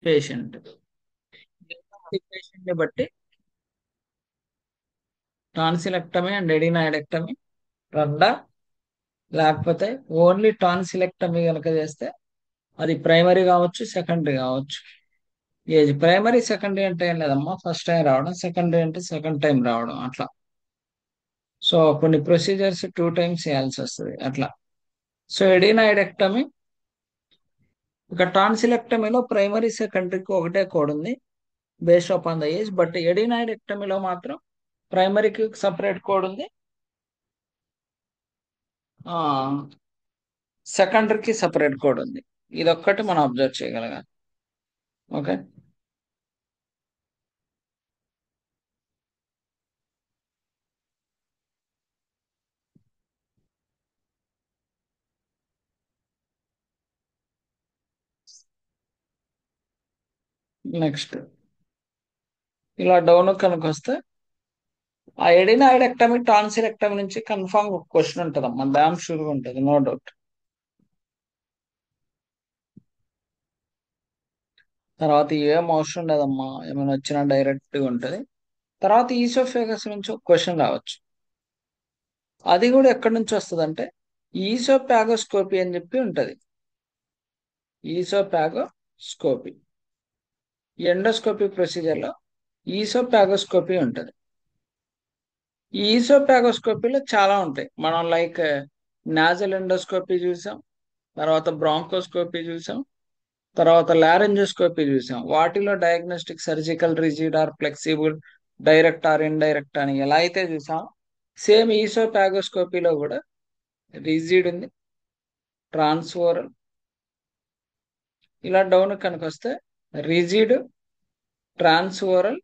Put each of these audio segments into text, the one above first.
Patient. Patient ని బట్టి tonsillectomy and ఎడినాయిడెక్టమీ రెండా, లేకపోతే ఓన్లీ టాన్సిలెక్టమీ కనుక చేస్తే అది ప్రైమరీ కావచ్చు, సెకండరీ కావచ్చు. ఏజ్ ప్రైమరీ సెకండరీ అంటే ఏం లేదమ్మా, ఫస్ట్ టైం రావడం, సెకండరీ అంటే సెకండ్ టైం రావడం అట్లా. సో కొన్ని ప్రొసీజర్స్ 2 టైమ్స్ చేయాల్సి వస్తుంది అట్లా. సో ఎడినాయిడెక్టమీ, ఇక టాన్సిలెక్టమీలో ప్రైమరీ సెకండరీకి ఒకటే కోడ్ ఉంది based on the age. But ఎడినాయిడెక్టమీలో మాత్రం ప్రైమరీకి సపరేట్ కోడ్ ఉంది, సెకండరీకి సపరేట్ కోడ్ ఉంది. ఇదొక్కటి మనం అబ్జర్వ్ చేయగలగాలి. ఓకే. నెక్స్ట్ ఇలా డౌన్ కనుక వస్తే ఆ ఎడినాయిడెక్టమీ టాన్సిలెక్టమీ నుంచి కన్ఫామ్ ఒక క్వశ్చన్ ఉంటుందమ్మా, డామ్ షూర్గా ఉంటుంది, నో డౌట్. తర్వాత ఏం అవసరం లేదమ్మా, ఏమైనా వచ్చినా డైరెక్ట్గా ఉంటుంది. తర్వాత ఈసోఫేగస్ నుంచి ఒక క్వశ్చన్ రావచ్చు. అది కూడా ఎక్కడి నుంచి వస్తుంది, ఈసోపాగోస్కోపీ అని చెప్పి ఉంటుంది. ఈసోపాగోస్కోపీ, ఎండోస్కోపీ ప్రొసీజర్లో ఈసోపాగోస్కోపీ ఉంటుంది. ఈ ఈసోపాగోస్కోపీలో చాలా ఉంటాయి. మనం లైక్ నాజల్ ఎండోస్కోపీ చూసాం, తర్వాత బ్రాంకోస్కోపీ చూసాం, తర్వాత లారెంజోస్కోపీ చూసాం. వాటిలో diagnostic surgical rigid or flexible, direct or indirect అని ఎలా అయితే చూసాం, సేమ్ ఈసోపాగోస్కోపీలో కూడా రిజిడ్ ఉంది, ట్రాన్స్ఓరల్. ఇలా డౌన్ కనుక వస్తే రిజిడ్, ట్రాన్స్ఓరల్,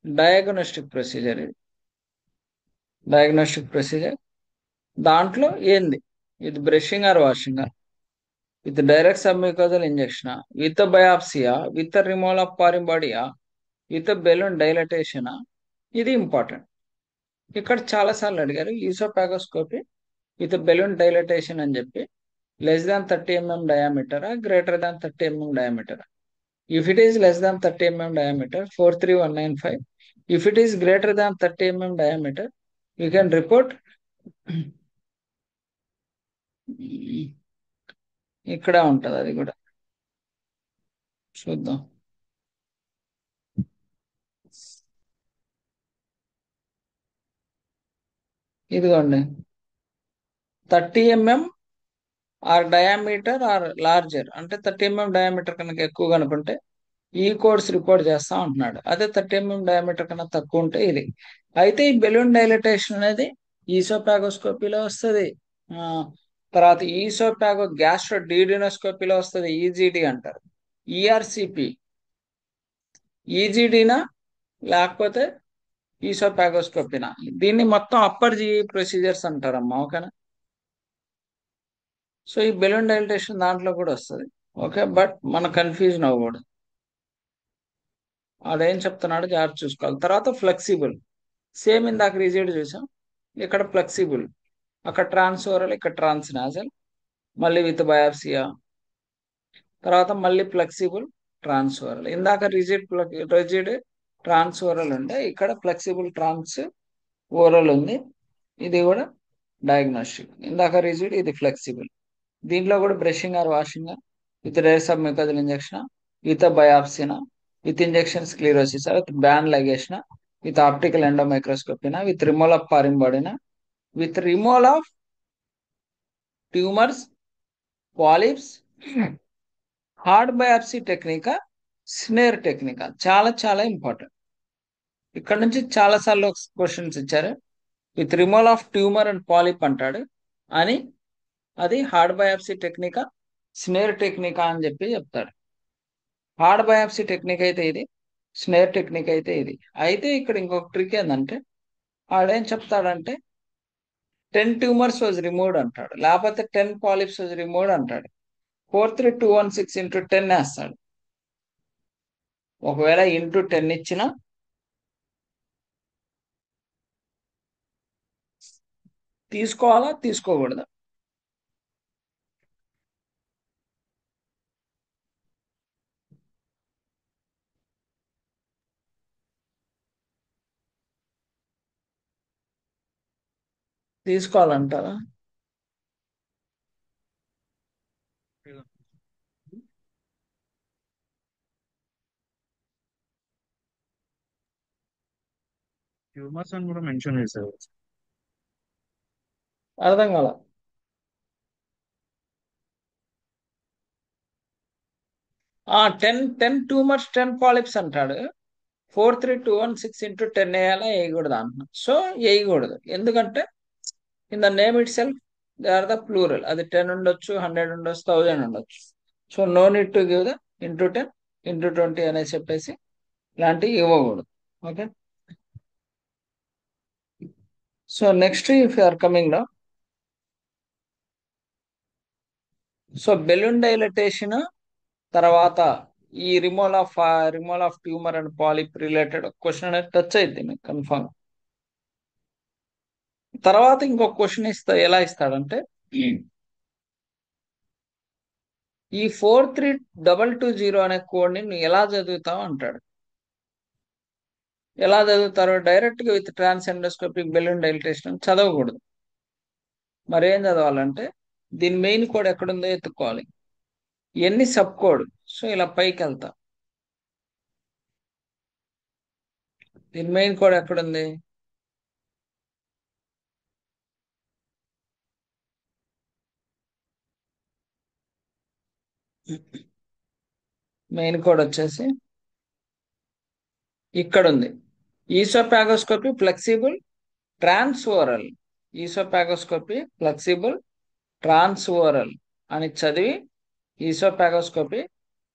డయాగ్నోస్టిక్ ప్రొసీజర్. ఇది డయాగ్నోస్టిక్ ప్రొసీజర్. దాంట్లో ఏంది, ఇది brushing or washing, with direct submucosal injection, with బయాప్సియా, విత్ రిమూవల్ ఆఫ్ ఫారిన్ బాడీయా, విత్ బెలూన్ డైలటేషన్, ఇది ఇంపార్టెంట్. ఇక్కడ చాలా సార్లు అడిగారు ఈసోపాగోస్కోపీ విత్ బెలూన్ డైలటేషన్ అని చెప్పి, లెస్ దాన్ 30 mm డయామీటరా, గ్రేటర్ దాన్ 30 mm డయామీటరా. If it is less than 30 mm diameter, 43195. If it is greater than 30 mm diameter, you can report. ఇక్కడ ఉంటది అది కూడా, చూద్దాం. ఇదిగోండి, 30 mm or diameter or larger, అంటే 30 mm డయామీటర్ కనుక ఎక్కువ అనుకుంటే ఈ కోడ్స్ రిపోర్ట్ చేస్తా ఉంటున్నాడు. అదే 30 mm డయామీటర్ కన్నా తక్కువ ఉంటే ఇది. అయితే ఈ బెలూన్ డైలటేషన్ అనేది ఈసోపాగోస్కోపీలో వస్తుంది. ఆ, తర్వాత ఈసోపాగో గ్యాస్ట్రో డీడినోస్కోపీలో వస్తుంది, ఈజీడి అంటారు. ఈఆర్సిపి, ఈజీడీనా లేకపోతే ఈసోపాగోస్కోపీనా, దీన్ని మొత్తం అప్పర్ జీ ప్రొసీజర్స్ అంటారమ్మా. ఓకేనా. సో ఈ బెలూన్ డైలటేషన్ దాంట్లో కూడా వస్తుంది. ఓకే, బట్ మన కన్ఫ్యూజన్ అవ్వకూడదు. అదేం చెప్తున్నాడో జాగ్రత్త చూసుకోవాలి. తర్వాత ఫ్లెక్సిబుల్, సేమ్ ఇందాక రిజిడ్ చూసాం, ఇక్కడ ఫ్లెక్సిబుల్, అక్కడ ట్రాన్స్ఓరల్, ఇక్కడ ట్రాన్స్నాజల్, మళ్ళీ విత్ బయాప్సియా, తర్వాత మళ్ళీ ఫ్లెక్సిబుల్, ట్రాన్స్ఓరల్. ఇందాక రిజిడ్ ట్రాన్స్ఓరల్ ఉండే, ఇక్కడ ఫ్లెక్సిబుల్ ట్రాన్స్ ఓరల్ ఉంది. ఇది కూడా డయాగ్నోస్టిక్. ఇందాక రిజిడ్, ఇది ఫ్లెక్సిబుల్. దీంట్లో కూడా brushing or washing, with race of mucosal injection, with బయాప్సినా, with injection sclerosis, with band ligation, with optical ఎండోమైక్రోస్కోపీనా, విత్ రిమూవల్ ఆఫ్ ఫారిన్ బాడీనా, with removal of tumours, polyps, hard biopsy టెక్నికా, snare టెక్నికా. చాలా చాలా ఇంపార్టెంట్. ఇక్కడ నుంచి చాలా సార్లు క్వశ్చన్స్ ఇచ్చారు. With removal of tumour and polyp అంటాడు అని, అది హార్డ్ బయాప్సీ టెక్నికా, స్నేర్ టెక్నికా అని చెప్పి చెప్తాడు. హార్డ్ బయాప్సీ టెక్నిక్ అయితే ఇది, స్నేర్ టెక్నిక్ అయితే ఇది. అయితే ఇక్కడ ఇంకొక ట్రిక్ ఏంటంటే, ఆడేం చెప్తాడంటే 10 ట్యూమర్స్ వాజ్ రిమూవ్డ్ అంటాడు, లేకపోతే 10 పాలిప్స్ వాజ్ రిమూవ్డ్ అంటాడు. 43216 × 10 వేస్తాడు. ఒకవేళ × 10 ఇచ్చినా తీసుకోవాలా, తీసుకోకూడదా? తీసుకోవాలంటారా? ట్యూమర్స్ అని కూడా మెన్షన్ చేశారు. అర్థం కాల. 10 ట్యూమర్స్ 10 పాలిప్స్ అంటాడు. 43216 × 10 వేయాలా వేయకూడదు అంటున్నాను. సో వేయకూడదు, ఎందుకంటే in the name itself they are the plural. అది 10 ఉండొచ్చు, 100 ఉండొచ్చు, 1000 ఉండొచ్చు. So no need to give the × 10 × 20 అనేసి చెప్పేసి ఇలాంటివి ఇవ్వకూడదు. Okay. So next if you are coming now, so balloon dilatation తర్వాత ఈ removal of tumour and polyp related question అనేది టచ్ అయింది మీకు కన్ఫర్మ్. తర్వాత ఇంకొక క్వశ్చన్ ఎలా ఇస్తాడంటే, ఈ 43220 అనే కోడ్ ని నువ్వు ఎలా చదువుతావు అంటాడు. ఎలా చదువుతారు? డైరెక్ట్ గా with trans endoscopic balloon dilatation చదవకూడదు. మరేం చదవాలంటే దీని మెయిన్ కోడ్ ఎక్కడుందో ఎత్తుక్కోవాలి. ఎన్ని సబ్ కోడ్. సో ఇలా పైకి వెళ్తా. దీని మెయిన్ కోడ్ ఎక్కడుంది? మెయిన్ కోడ్ వచ్చేసి ఇక్కడ ఉంది. ఈసోపాగోస్కోపీ ఫ్లెక్సిబుల్ ట్రాన్స్ఓరల్. ఈసోపాగోస్కోపీ ఫ్లెక్సిబుల్ ట్రాన్స్ఓరల్ అని చదివి, ఈసోపాగోస్కోపీ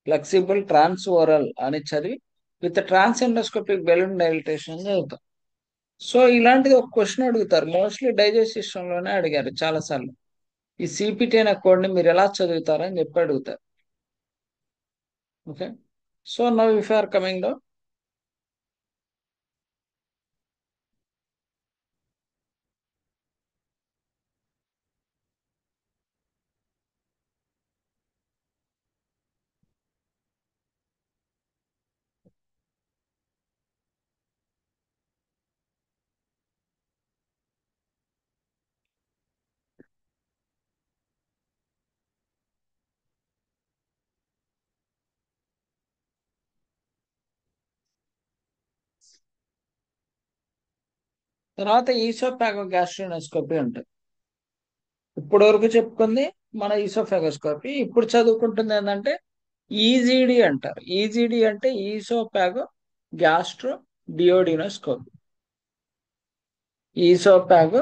ఫ్లెక్సిబుల్ ట్రాన్స్ఓరల్ అని చదివి with trans endoscopic balloon dilatation అని చదువుతాం. సో ఇలాంటిది ఒక క్వశ్చన్ అడుగుతారు. మోస్ట్లీ డైజెస్ట్ సిస్టమ్ లోనే అడిగారు చాలా సార్లు. ఈ సిపిటి అనే కోడ్ ని మీరు ఎలా చదువుతారని చెప్పి అడుగుతారు. Okay. So now if are coming down, తర్వాత ఈసోపాగో గ్యాస్ట్రోనోస్కోపీ ఉంటుంది. ఇప్పటి వరకు చెప్పుకుంది మన ఈసోఫాగోస్కోపీ. ఇప్పుడు చదువుకుంటుంది ఏంటంటే ఈజీడి అంటారు. ఈజీడి అంటే ఈసోపాగో గ్యాస్ట్రో డియోడినోస్కోపీ. ఈసోపాగో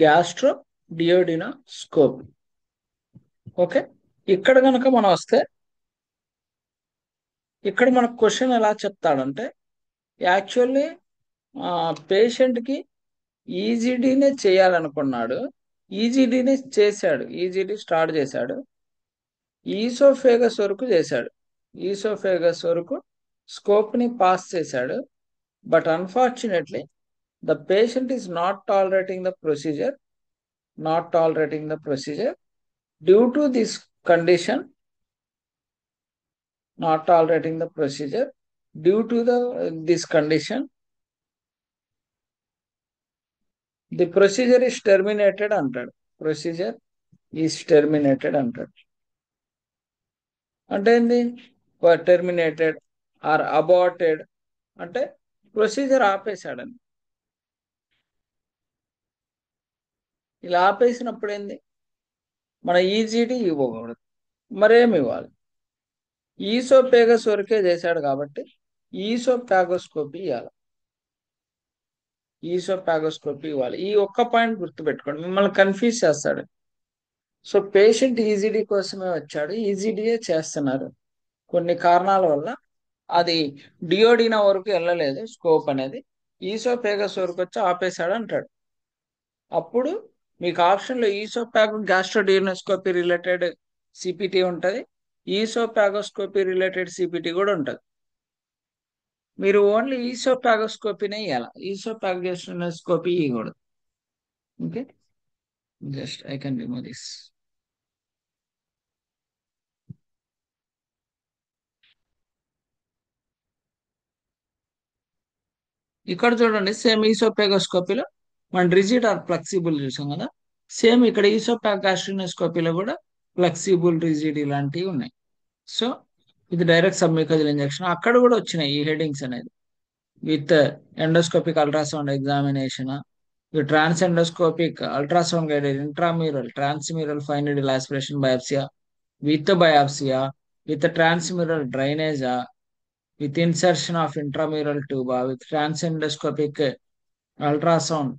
గ్యాస్ట్రో డియోడినోస్కోపీ. ఓకే. ఇక్కడ కనుక మనం వస్తే, ఇక్కడ మనకు క్వశ్చన్ ఎలా చెప్తాడంటే, యాక్చువల్లీ పేషెంట్కి ఈజీడీనే చేయాలనుకున్నాడు. ఈజీడీనే చేశాడు. ఈజీడీ స్టార్ట్ చేశాడు. ఈసోఫేగస్ వరకు చేశాడు. ఈసోఫేగస్ వరకు స్కోప్ ని పాస్ చేశాడు. But unfortunately the patient is not tolerating the procedure. Not tolerating the procedure due to this condition. Not tolerating the procedure due to this condition the procedure is terminated అంటాడు. Procedure is terminated అంటాడు. అంటే ఏంది? Terminated are aborted అంటే procedure ఆపేశాడని. ఇలా ఆపేసినప్పుడు ఏంది? మన ఈజీడీ ఇవ్వకూడదు. మరేమి ఇవ్వాలి? ఈసోపేగస్ వరకే చేశాడు కాబట్టి ఈసోపాగోస్కోపీ ఇవ్వాలి. ఈసోపాగోస్కోపీ ఇవ్వాలి. ఈ ఒక్క పాయింట్ గుర్తుపెట్టుకోండి, మిమ్మల్ని కన్ఫ్యూజ్ చేస్తాడు. సో పేషెంట్ ఈజీడీ కోసమే వచ్చాడు, ఈజీడీయే చేస్తున్నారు. కొన్ని కారణాల వల్ల అది డియోడినా వరకు వెళ్ళలేదు స్కోప్ అనేది. ఈసోపేగస్ వరకు వచ్చి ఆపేశాడు అంటాడు. అప్పుడు మీకు ఆప్షన్లో ఈసోపాగో గ్యాస్ట్రోడియోనోస్కోపీ రిలేటెడ్ సిపిటి ఉంటుంది, ఈసోపాగోస్కోపీ రిలేటెడ్ సిపిటి కూడా ఉంటుంది. మీరు ఓన్లీ ఈసోపాగోస్కోపీనే ఇవ్వాలి, ఈసోపాగోస్కోపీ ఇవ్వకూడదు. Okay. Just I can remove this. ఇక్కడ చూడండి, సేమ్ ఈసోపాగోస్కోపీలో మనం రిజిడ్ ఆర్ ఫ్లెక్సిబుల్ చూసాం కదా. సేమ్ ఇక్కడ ఈసోపాక్ గ్యాస్ట్రోనోస్కోపీలో కూడా ఫ్లెక్సిబుల్ రిజిడ్ ఇలాంటివి ఉన్నాయి. సో ఇది డైరెక్ట్ సబ్మ్యూకల్ ఇంజెక్షన్. అక్కడ కూడా వచ్చినాయి ఈ హెడింగ్స్ అనేది. With endoscopic ultrasound examination, with trans endoscopic ultrasound guided intramural transmural fine needle aspiration బయాప్సియా, విత్ బయాప్సియా, విత్ ట్రాన్స్మ్యూరల్ డ్రైనేజా, with insertion of intramural tuba, with transendoscopic ultrasound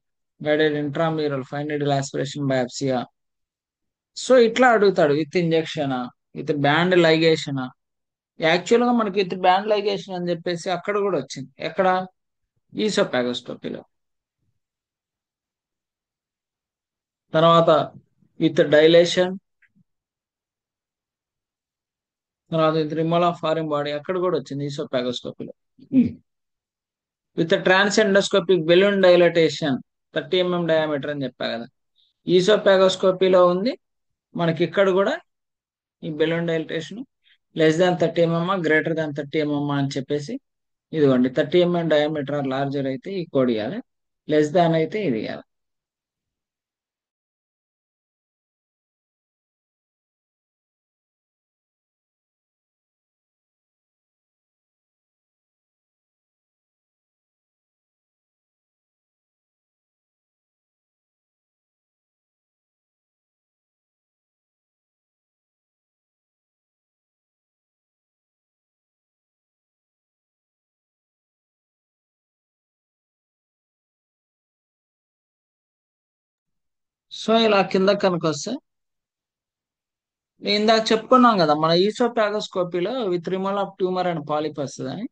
guided intramural fine needle aspiration biopsy. So ఇట్లా అడుగుతాడు. With injection, with band ligation. Actual గా మనకి with band ligation అని చెప్పేసి అక్కడ కూడా వచ్చింది. ఎక్కడ? ఈసోపాగోస్కోపీలో. తర్వాత విత్ డైలేషన్, తర్వాత with removal of foreign body అక్కడ కూడా వచ్చింది ఈసోపాగోస్కోపీలో. With trans endoscopic balloon dilatation 30 mm diameter అని చెప్పా కదా. ఈసోపాగోస్కోపీలో ఉంది. మనకి ఇక్కడ కూడా ఈ balloon dilatation <30 mm greater than 30 mm అని చెప్పేసి, ఇదిగోండి 30 mm డయామీటర్ లార్జర్ అయితే ఈ కోడ్ ఇవ్వాలి, లెస్ దాన్ అయితే ఇది ఇవ్వాలి. సో ఇలా కింద కనుక వస్తే, నేను ఇందాక చెప్పుకున్నాం కదా మన ఈసోపాగోస్కోపీలో with removal of tumour and polyp వస్తుందని.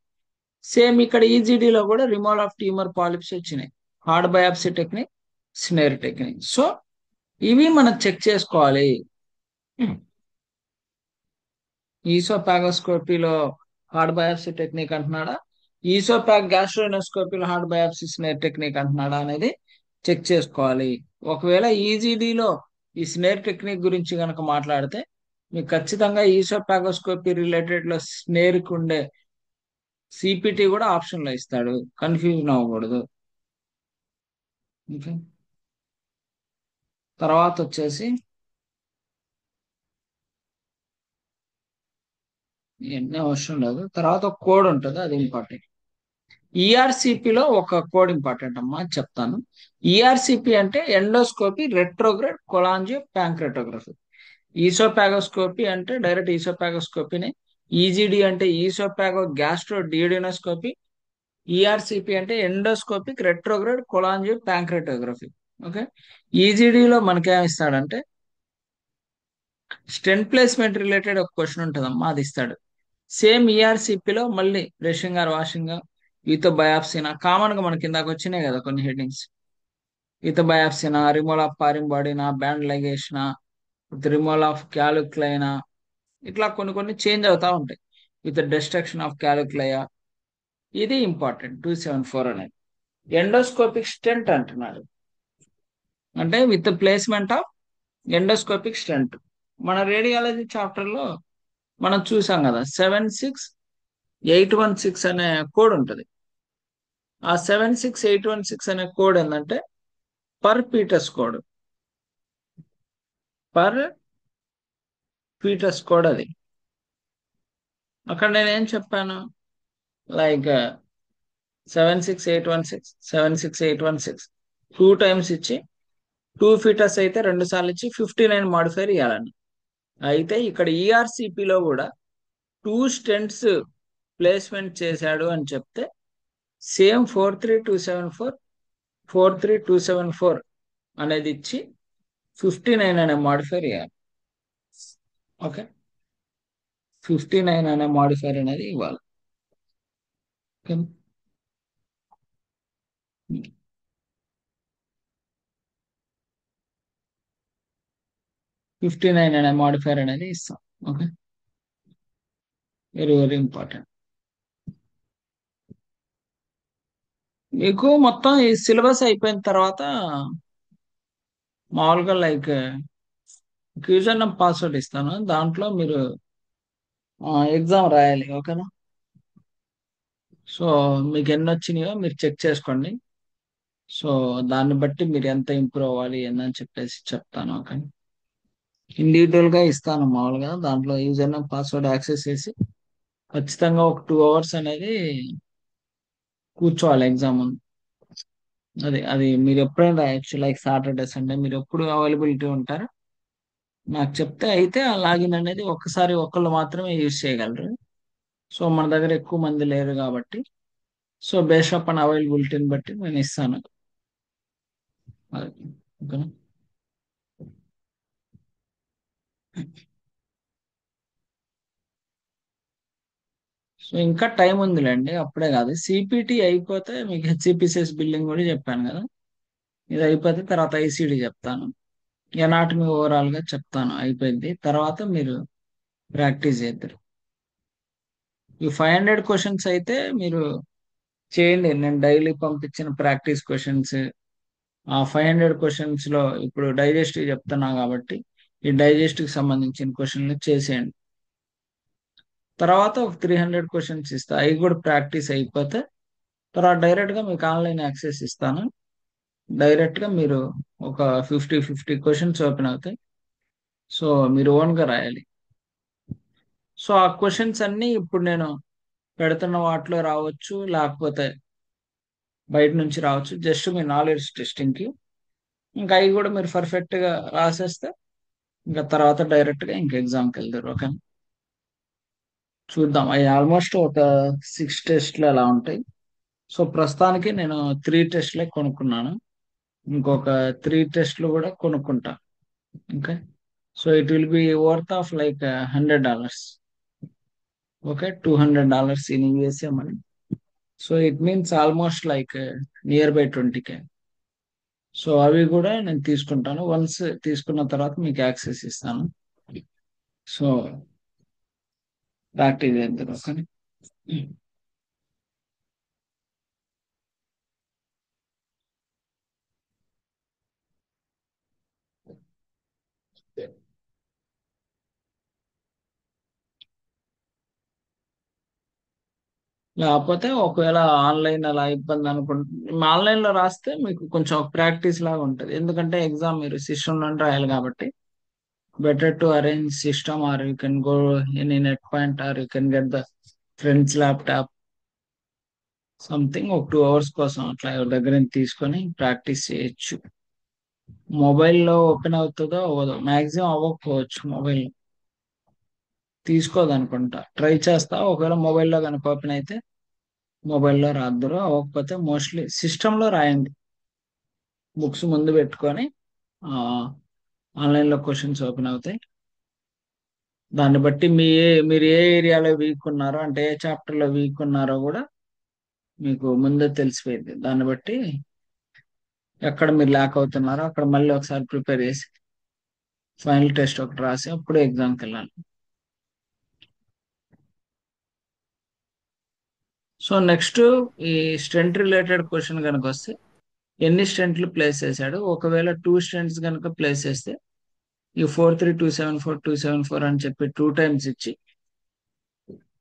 సేమ్ ఇక్కడ ఈజీడీలో కూడా రిమూవల్ ఆఫ్ ట్యూమర్ పాలిప్స్ వచ్చినాయి. Hard biopsy technique, snare technique. So ఇవి మనం చెక్ చేసుకోవాలి. ఈసోపాగోస్కోపీలో హార్డ్ బయాప్సీ టెక్నిక్ అంటున్నాడా, ఈసోపాగ్ గ్యాస్ట్రోనోస్కోపీలో హార్డ్ బయాప్సీ స్నేర్ టెక్నిక్ అంటున్నాడా అనేది చెక్ చేసుకోవాలి. ఒకవేళ ఈజీడీలో ఈ స్నేర్ టెక్నిక్ గురించి కనుక మాట్లాడితే మీకు ఖచ్చితంగా ఈసోపాగోస్కోపీ రిలేటెడ్ లో స్నేర్ కు ఉండే సిపిటి కూడా ఆప్షన్ లో ఇస్తాడు. కన్ఫ్యూజన్ అవ్వకూడదు. ఓకే. తర్వాత వచ్చేసి ఎన్ని అవసరం లేదు. తర్వాత ఒక కోడ్ ఉంటుంది, అది ఇంపార్టెంట్. ఈఆర్సిపిలో ఒక కోడ్ ఇంపార్టెంట్ అమ్మా, చెప్తాను. ఈఆర్సిపి అంటే ఎండోస్కోపీ రెట్రోగ్రేడ్ కొలాంజియో ప్యాంక్రెటోగ్రఫీ. ఈసోపాగోస్కోపీ అంటే డైరెక్ట్ ఈసోపాగోస్కోపీని. ఈజీడి అంటే ఈసోపాగో గ్యాస్ట్రో డియోడినోస్కోపీ. ఈఆర్సిపి అంటే endoscopic retrograde cholangiopancreatography. Okay. ఈజీడీలో మనకేం ఇస్తాడంటే స్టెంట్ ప్లేస్మెంట్ రిలేటెడ్ ఒక క్వశ్చన్ ఉంటుందమ్మా, అది ఇస్తాడు. సేమ్ ఈఆర్సిపిలో మళ్ళీ బ్రషింగ్ ఆర్ వాషింగ్, ఈతో బయాప్సీనా, కామన్ గా మనకి ఇందాక వచ్చినాయి కదా కొన్ని హెడ్డింగ్స్. ఈతో బయాప్సీనా, రిమూవల్ ఆఫ్ ఫారిన్ బాడీనా, బ్యాండ్ లైగేషనా, రిమూవల్ ఆఫ్ క్యాలుక్లైనా, ఇట్లా కొన్ని కొన్ని చేంజ్ అవుతా ఉంటాయి. విత్ డిస్ట్రక్షన్ ఆఫ్ క్యాలుక్లయా. ఇది ఇంపార్టెంట్ 274 అనేది. ఎండోస్కోపిక్ స్టెంట్ అంటున్నాడు, అంటే with placement of endoscopic stent. మన రేడియాలజీ చాప్టర్ లో మనం చూసాం కదా 76816 అనే కోడ్ ఉంటుంది. ఆ 76816 అనే కోడ్ ఏంటంటే per Peters code. Per Peters code అది. అక్కడ నేనేం చెప్పాను, లైక్ 76816 టూ టైమ్స్ ఇచ్చి 2 ఫీటర్స్ అయితే 2 సార్లు ఇచ్చి 59 మాడిఫైర్ ఇవ్వాలని. అయితే ఇక్కడ ఈఆర్సిపిలో కూడా 2 స్టెంట్స్ ప్లేస్మెంట్ చేశాడు అని చెప్తే సేమ్ 43274 అనేది ఇచ్చి 59 అనే మాడిఫైర్ ఇవ్వాలి. ఓకే. 59 అనే మాడిఫైర్ అనేది ఇవ్వాలి. ఓకే. 59 అనే మాడిఫైర్ అనేది ఇస్తాం. ఓకే. Very very important. మీకు మొత్తం ఈ సిలబస్ అయిపోయిన తర్వాత మామూలుగా లైక్ యూజర్ నేమ్ పాస్వర్డ్ ఇస్తాను, దాంట్లో మీరు ఎగ్జామ్ రాయాలి. ఓకేనా. సో మీకు ఎన్ని వచ్చినాయో మీరు చెక్ చేసుకోండి. సో దాన్ని బట్టి మీరు ఎంత ఇంప్రూవ్ అవ్వాలి ఏందని చెప్పేసి చెప్తాను. ఓకే, ఇండివిజువల్ గా ఇస్తాను మామూలుగా. దాంట్లో యూజర్ నేమ్ పాస్వర్డ్ యాక్సెస్ చేసి ఖచ్చితంగా ఒక 2 అవర్స్ అనేది కూర్చోవాలి ఎగ్జామ్ ముందు. అది మీరు ఎప్పుడైనా రాయొచ్చు, లైక్ సాటర్డే సండే మీరు ఎప్పుడు అవైలబిలిటీ ఉంటారో నాకు చెప్తే అయితే ఆ లాగిన్ అనేది ఒక్కసారి ఒకళ్ళు మాత్రమే యూజ్ చేయగలరు. సో మన దగ్గర ఎక్కువ మంది లేరు కాబట్టి, సో బేస్డ్ అప్ అవైలబిలిటీని బట్టి నేను ఇస్తాను. అది, ఓకేనా? సో ఇంకా టైం ఉందిలేండి, అప్పుడే కాదు. సిపిటి అయిపోతే మీకు హెచ్సిపిసిఎస్ బిల్డింగ్ కూడా చెప్పాను కదా, ఇది అయిపోతే తర్వాత ఐసిడి చెప్తాను. ఎనాటమీ ఓవరాల్ గా చెప్తాను, అయిపోయింది. తర్వాత మీరు ప్రాక్టీస్ చేద్దరు. ఈ 500 క్వశ్చన్స్ అయితే మీరు చేయండి, నేను డైలీ పంపించిన ప్రాక్టీస్ క్వశ్చన్స్. ఆ 500 క్వశ్చన్స్ లో ఇప్పుడు డైజెస్టివ్ చెప్తున్నా కాబట్టి ఈ డైజెస్టివ్ కి సంబంధించిన క్వశ్చన్లు చేసేయండి. తర్వాత ఒక 300 క్వశ్చన్స్ ఇస్తా, అవి కూడా ప్రాక్టీస్ అయిపోతే తర్వాత డైరెక్ట్ గా మీకు ఆన్లైన్ యాక్సెస్ ఇస్తాను. డైరెక్ట్ గా మీరు ఒక 50 క్వశ్చన్స్ ఓపెన్ అవుతాయి. సో మీరు ఓన్ గా రాయాలి. సో ఆ క్వశ్చన్స్ అన్ని ఇప్పుడు నేను పెడుతున్న వాటిలో రావచ్చు, లేకపోతే బయట నుంచి రావచ్చు, జస్ట్ మీ నాలెడ్జ్ టెస్టింగ్ కి. ఇంకా అవి కూడా మీరు పర్ఫెక్ట్ గా రాసేస్తే ఇంకా తర్వాత డైరెక్ట్ గా ఇంకా ఎగ్జామ్కి వెళ్తారు. ఓకే, చూద్దాం. అవి ఆల్మోస్ట్ ఒక 6 టెస్ట్లు అలా ఉంటాయి. సో ప్రస్తుతానికి నేను 3 టెస్ట్లే కొనుక్కున్నాను, ఇంకొక 3 టెస్ట్లు కూడా కొనుక్కుంటా. Okay, so it will be worth of like $100. Okay, $200 in USA money. So it means almost like near by 20K. So అవి కూడా నేను తీసుకుంటాను. వన్స్ తీసుకున్న తర్వాత మీకు యాక్సెస్ ఇస్తాను. So practice చేద్దరు. ఓకే, లేకపోతే ఒకవేళ ఆన్లైన్ అలా ఇబ్బంది అనుకుంటే ఆన్లైన్ లో రాస్తే మీకు కొంచెం ప్రాక్టీస్ లాగా ఉంటుంది. ఎందుకంటే ఎగ్జామ్ మీరు సిస్టమ్ నుండి రాయాలి కాబట్టి better to arrange system, or you can go any net point, or you can get the friends laptop something. ఒక 2 అవర్స్ కోసం అట్లా ఎవరి దగ్గర నుంచి తీసుకొని ప్రాక్టీస్ చేయొచ్చు. మొబైల్లో ఓపెన్ అవుతుందో అవ్వదో, మాక్సిమం అవ్వకపోవచ్చు. మొబైల్ తీసుకోదనుకుంటా, ట్రై చేస్తా. ఒకవేళ మొబైల్లో కనుక ఓపెన్ అయితే మొబైల్లో రాద్దరు, అవ్వకపోతే మోస్ట్లీ సిస్టంలో రాయండి. బుక్స్ ముందు పెట్టుకొని ఆన్లైన్లో క్వశ్చన్స్ ఓపెన్ అవుతాయి. దాన్ని బట్టి మీరు ఏ ఏరియాలో వీక్ ఉన్నారో, అంటే ఏ చాప్టర్లో వీక్ ఉన్నారో కూడా మీకు ముందే తెలిసిపోయింది. దాన్ని బట్టి ఎక్కడ మీరు ల్యాక్ అవుతున్నారో అక్కడ మళ్ళీ ఒకసారి ప్రిపేర్ చేసి ఫైనల్ టెస్ట్ ఒకటి రాసి అప్పుడు ఎగ్జామ్కి వెళ్ళాలి. సో నెక్స్ట్ ఈ స్ట్రెంట్ రిలేటెడ్ క్వశ్చన్ కనుక వస్తే ఎన్ని స్టెంట్లు ప్లేస్ చేశాడు, ఒకవేళ 2 స్టెంట్స్ కనుక ప్లేస్ చేస్తే ఈ 43274 అని చెప్పి 2 టైమ్స్ ఇచ్చి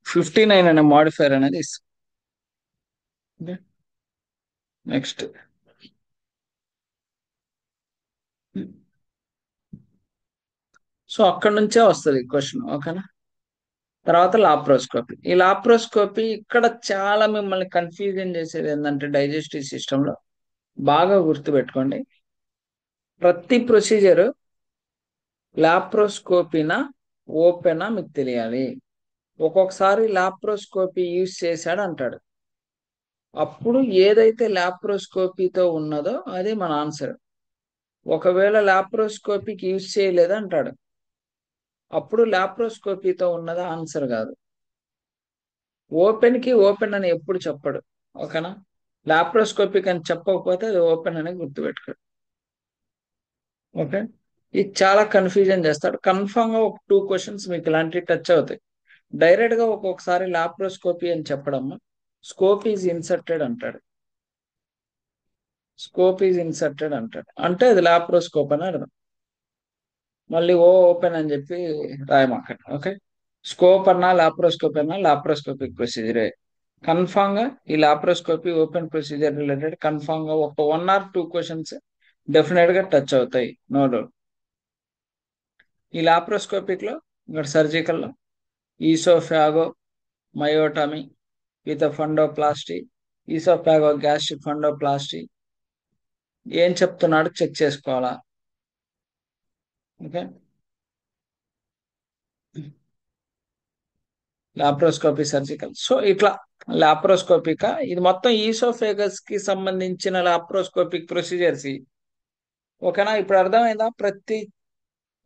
59 అనే మాడిఫైర్ అనేది ఇస్తుంది. నెక్స్ట్ సో అక్కడ నుంచే వస్తుంది క్వశ్చన్. ఓకేనా, తర్వాత లాప్రోస్కోపీ. ఈ లాప్రోస్కోపీ ఇక్కడ చాలా మిమ్మల్ని కన్ఫ్యూజన్ చేసేది ఏంటంటే డైజెస్టివ్ సిస్టమ్ లో బాగా గుర్తుపెట్టుకోండి, ప్రతి ప్రొసీజర్ లాప్రోస్కోపీనా ఓపెనా మీకు తెలియాలి. ఒక్కొక్కసారి లాప్రోస్కోపీ యూజ్ చేశాడు అంటాడు, అప్పుడు ఏదైతే లాప్రోస్కోపీతో ఉన్నదో అది మన ఆన్సర్. ఒకవేళ లాప్రోస్కోపీకి యూజ్ చేయలేదు అంటాడు, అప్పుడు లాప్రోస్కోపీతో ఉన్నది ఆన్సర్ కాదు. ఓపెన్ కి ఓపెన్ అని ఎప్పుడు చెప్పడు. ఓకేనా, లాప్రోస్కోపిక్ అని చెప్పకపోతే అది ఓపెన్ అని గుర్తుపెట్టుకోడు. ఓకే, ఇది చాలా కన్ఫ్యూజన్ చేస్తాడు. కన్ఫామ్ గా ఒక 2 క్వశ్చన్స్ మీకు ఇలాంటివి టచ్ అవుతాయి. డైరెక్ట్ గా ఒక్కొక్కసారి లాప్రోస్కోపీ అని చెప్పడం స్కోప్ ఈజ్ ఇన్సర్టెడ్ అంటాడు. స్కోప్ ఈజ్ ఇన్సర్టెడ్ అంటాడు అంటే అది లాప్రోస్కోప్ అని అర్థం. మళ్ళీ ఓపెన్ అని చెప్పి రాయమాకండి. ఓకే, స్కోప్ అన్నా లాప్రోస్కోప్ అన్నా లాప్రోస్కోపిక్ ప్రొసీజరే. కన్ఫామ్ గా ఈ laparoscopy open procedure related confirm గా ఒక 1 or 2 క్వశ్చన్స్ డెఫినెట్ గా టచ్ అవుతాయి, నో డౌట్. ఈ లాప్రోస్కోపిక్ లో, ఇక్కడ సర్జికల్ లో ఈసోఫాగో మయోటమీ విత్ ఫండోప్లాస్టీ, ఈసోఫాగో గ్యాస్ట్రిక్ ఫండోప్లాస్టీ ఏం చెప్తున్నాడు చెక్ చేసుకోవాలా. Okay, laparoscopy surgical. సో ఇట్లా లాప్రోస్కోపిక ఇది మొత్తం ఈసోఫేగస్ కి సంబంధించిన లాప్రోస్కోపిక్ ప్రొసీజర్స్. ఓకేనా, ఇప్పుడు అర్థమైందా? ప్రతి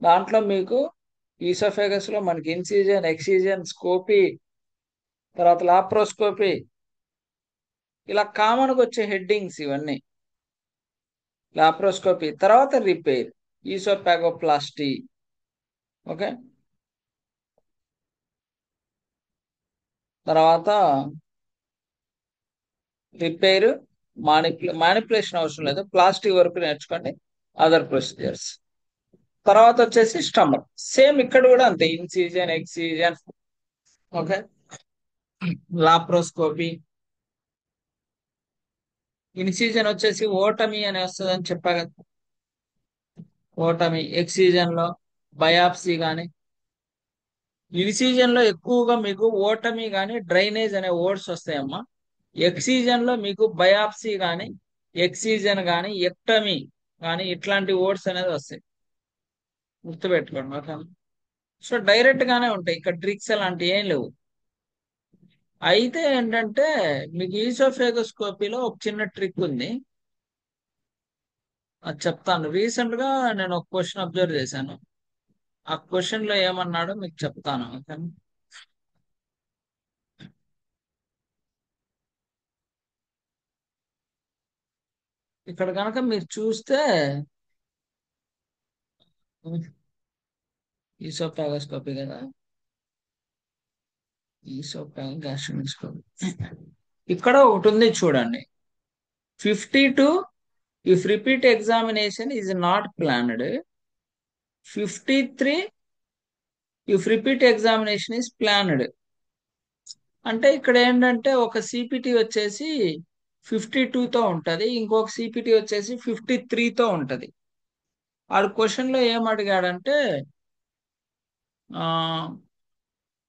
దాంట్లో మీకు ఈసోఫేగస్ లో మనకి ఇన్సిజన్, ఎక్సిజన్, స్కోపీ, తర్వాత లాప్రోస్కోపీ, ఇలా కామన్ గా వచ్చే హెడ్డింగ్స్ ఇవన్నీ. లాప్రోస్కోపీ తర్వాత రిపేర్, ఈసోఫాగోప్లాస్టీ. ఓకే, తర్వాత రిపేర్, మానిపులేషన్ అవసరం లేదు, ప్లాస్టిక్ వరకు నేర్చుకోండి, అదర్ ప్రొసీజర్స్. తర్వాత వచ్చేసి స్టమక్, సేమ్ ఇక్కడ కూడా అంతే, incision, excision. Okay, laparoscopy. Incision వచ్చేసి ఓటమీ అని వస్తుంది అని చెప్పా కదా, ఓటమీ. ఎక్సిజన్ లో బయాప్సీ కానీ, ఇన్సిజన్ లో ఎక్కువగా మీకు ఓటమీ కానీ డ్రైనేజ్ అనే వర్డ్స్ వస్తాయమ్మా. ఎక్సిజన్ లో మీకు బయాప్సీ కానీ, ఎక్సిజన్ కానీ, ఎక్టమీ కానీ ఇట్లాంటి వర్డ్స్ అనేది వస్తాయి, గుర్తుపెట్టుకోండి. ఓకే, సో డైరెక్ట్ గానే ఉంటాయి, ఇక్కడ ట్రిక్స్ అలాంటివి ఏం లేవు. అయితే ఏంటంటే మీకు ఈసోఫేగోస్కోపీలో ఒక చిన్న ట్రిక్ ఉంది, అది చెప్తాను. రీసెంట్ గా నేను ఒక క్వశ్చన్ అబ్జర్వ్ చేశాను, ఆ క్వశ్చన్ లో ఏమన్నాడో మీకు చెప్తాను. ఓకే, ఇక్కడ కనుక మీరు చూస్తే ఈసోఫాగోస్కోపీ కదా, ఈసోఫాగోస్కోపీ ఇక్కడ ఒకటి ఉంది చూడండి. 52 if repeat examination is not planned, 53 if repeat examination is planned. అంటే ఇక్కడ ఏంటంటే ఒక సిపిటి వచ్చేసి 52తో ఉంటది, ఇంకొక సిపిటి వచ్చేసి 53తో ఉంటది. ఆడు క్వశ్చన్ లో ఏం అడిగాడంటే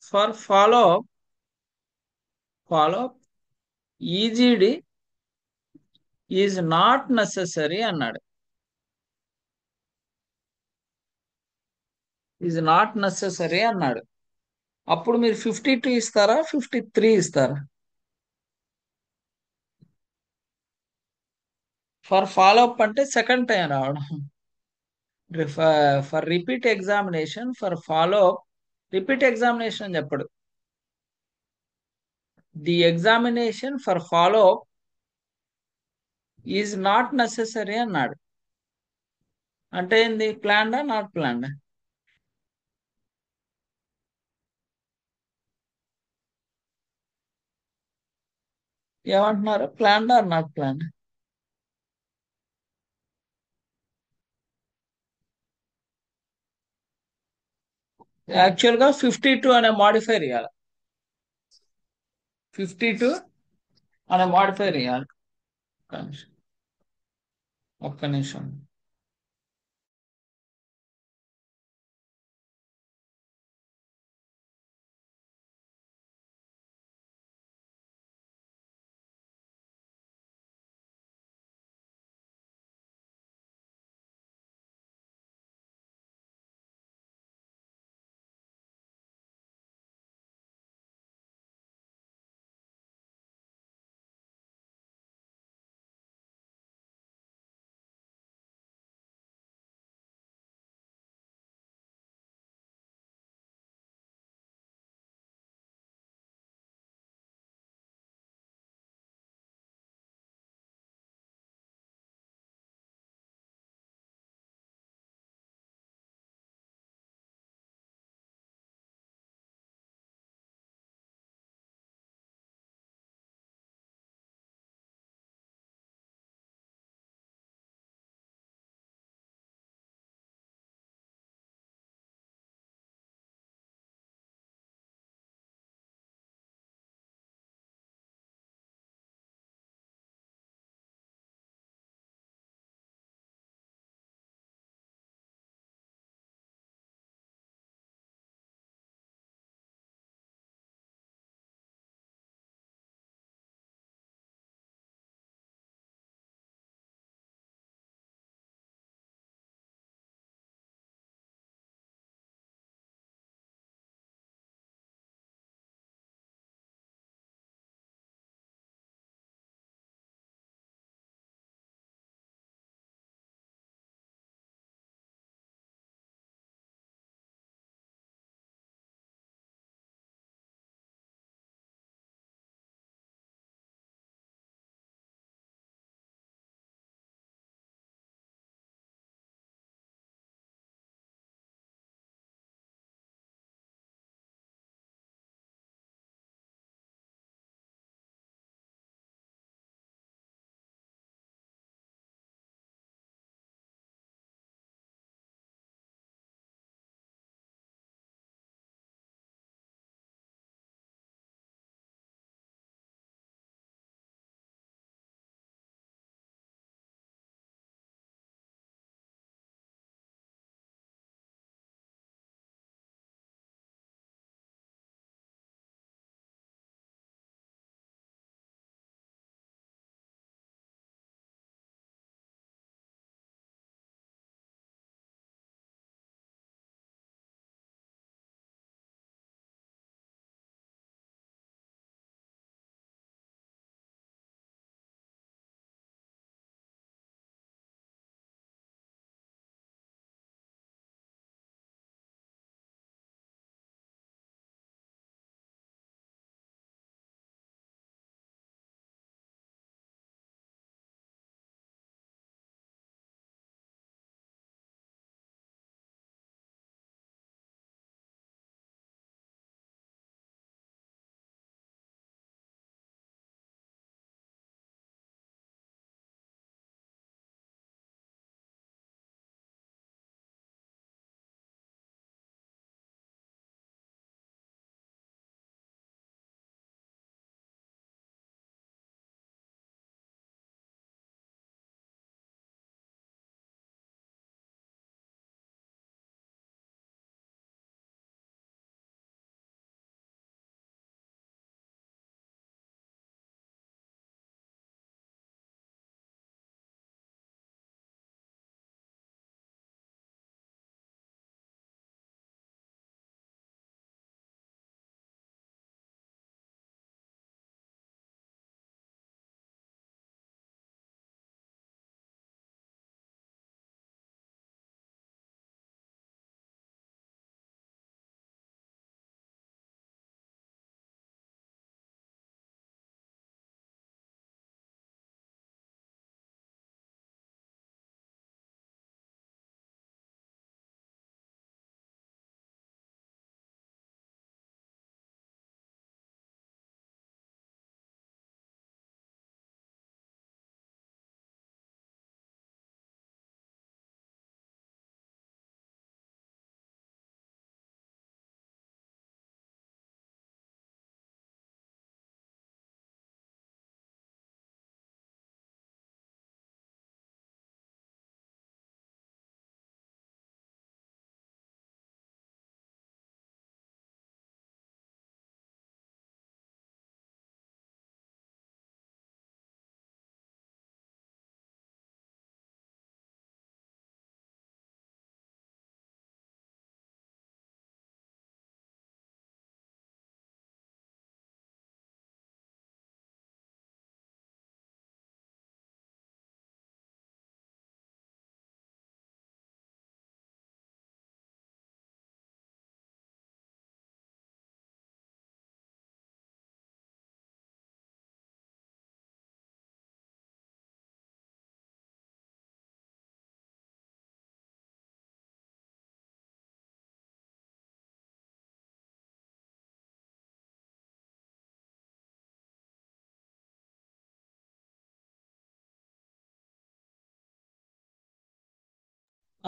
ఫర్ ఫాలో ఈజీడి ఈజ్ నాట్ నెససరీ అన్నాడు. ఈజ్ నాట్ నెససరీ అన్నాడు. అప్పుడు మీరు 52 ఇస్తారా, 53 ఇస్తారా? ఫర్ ఫాలో అప్ అంటే సెకండ్ టైం రావడం. For repeat examination, for follow up, repeat examination అని చెప్పడు, the examination for follow up is not necessary అన్నాడు. అంటే ఏంది, ప్లాన్డా నాట్ ప్లాన్డా? ఏమంటున్నారు, ప్లాన్డా నాట్ ప్లాన్డా? యాక్చువల్ గా 52 అనే మాడిఫైర్ ఇవ్వాలి, 52 అనే మాడిఫైర్ ఇవ్వాలి. ఒక్క నిమిషం, ఒక్క నిమిషం.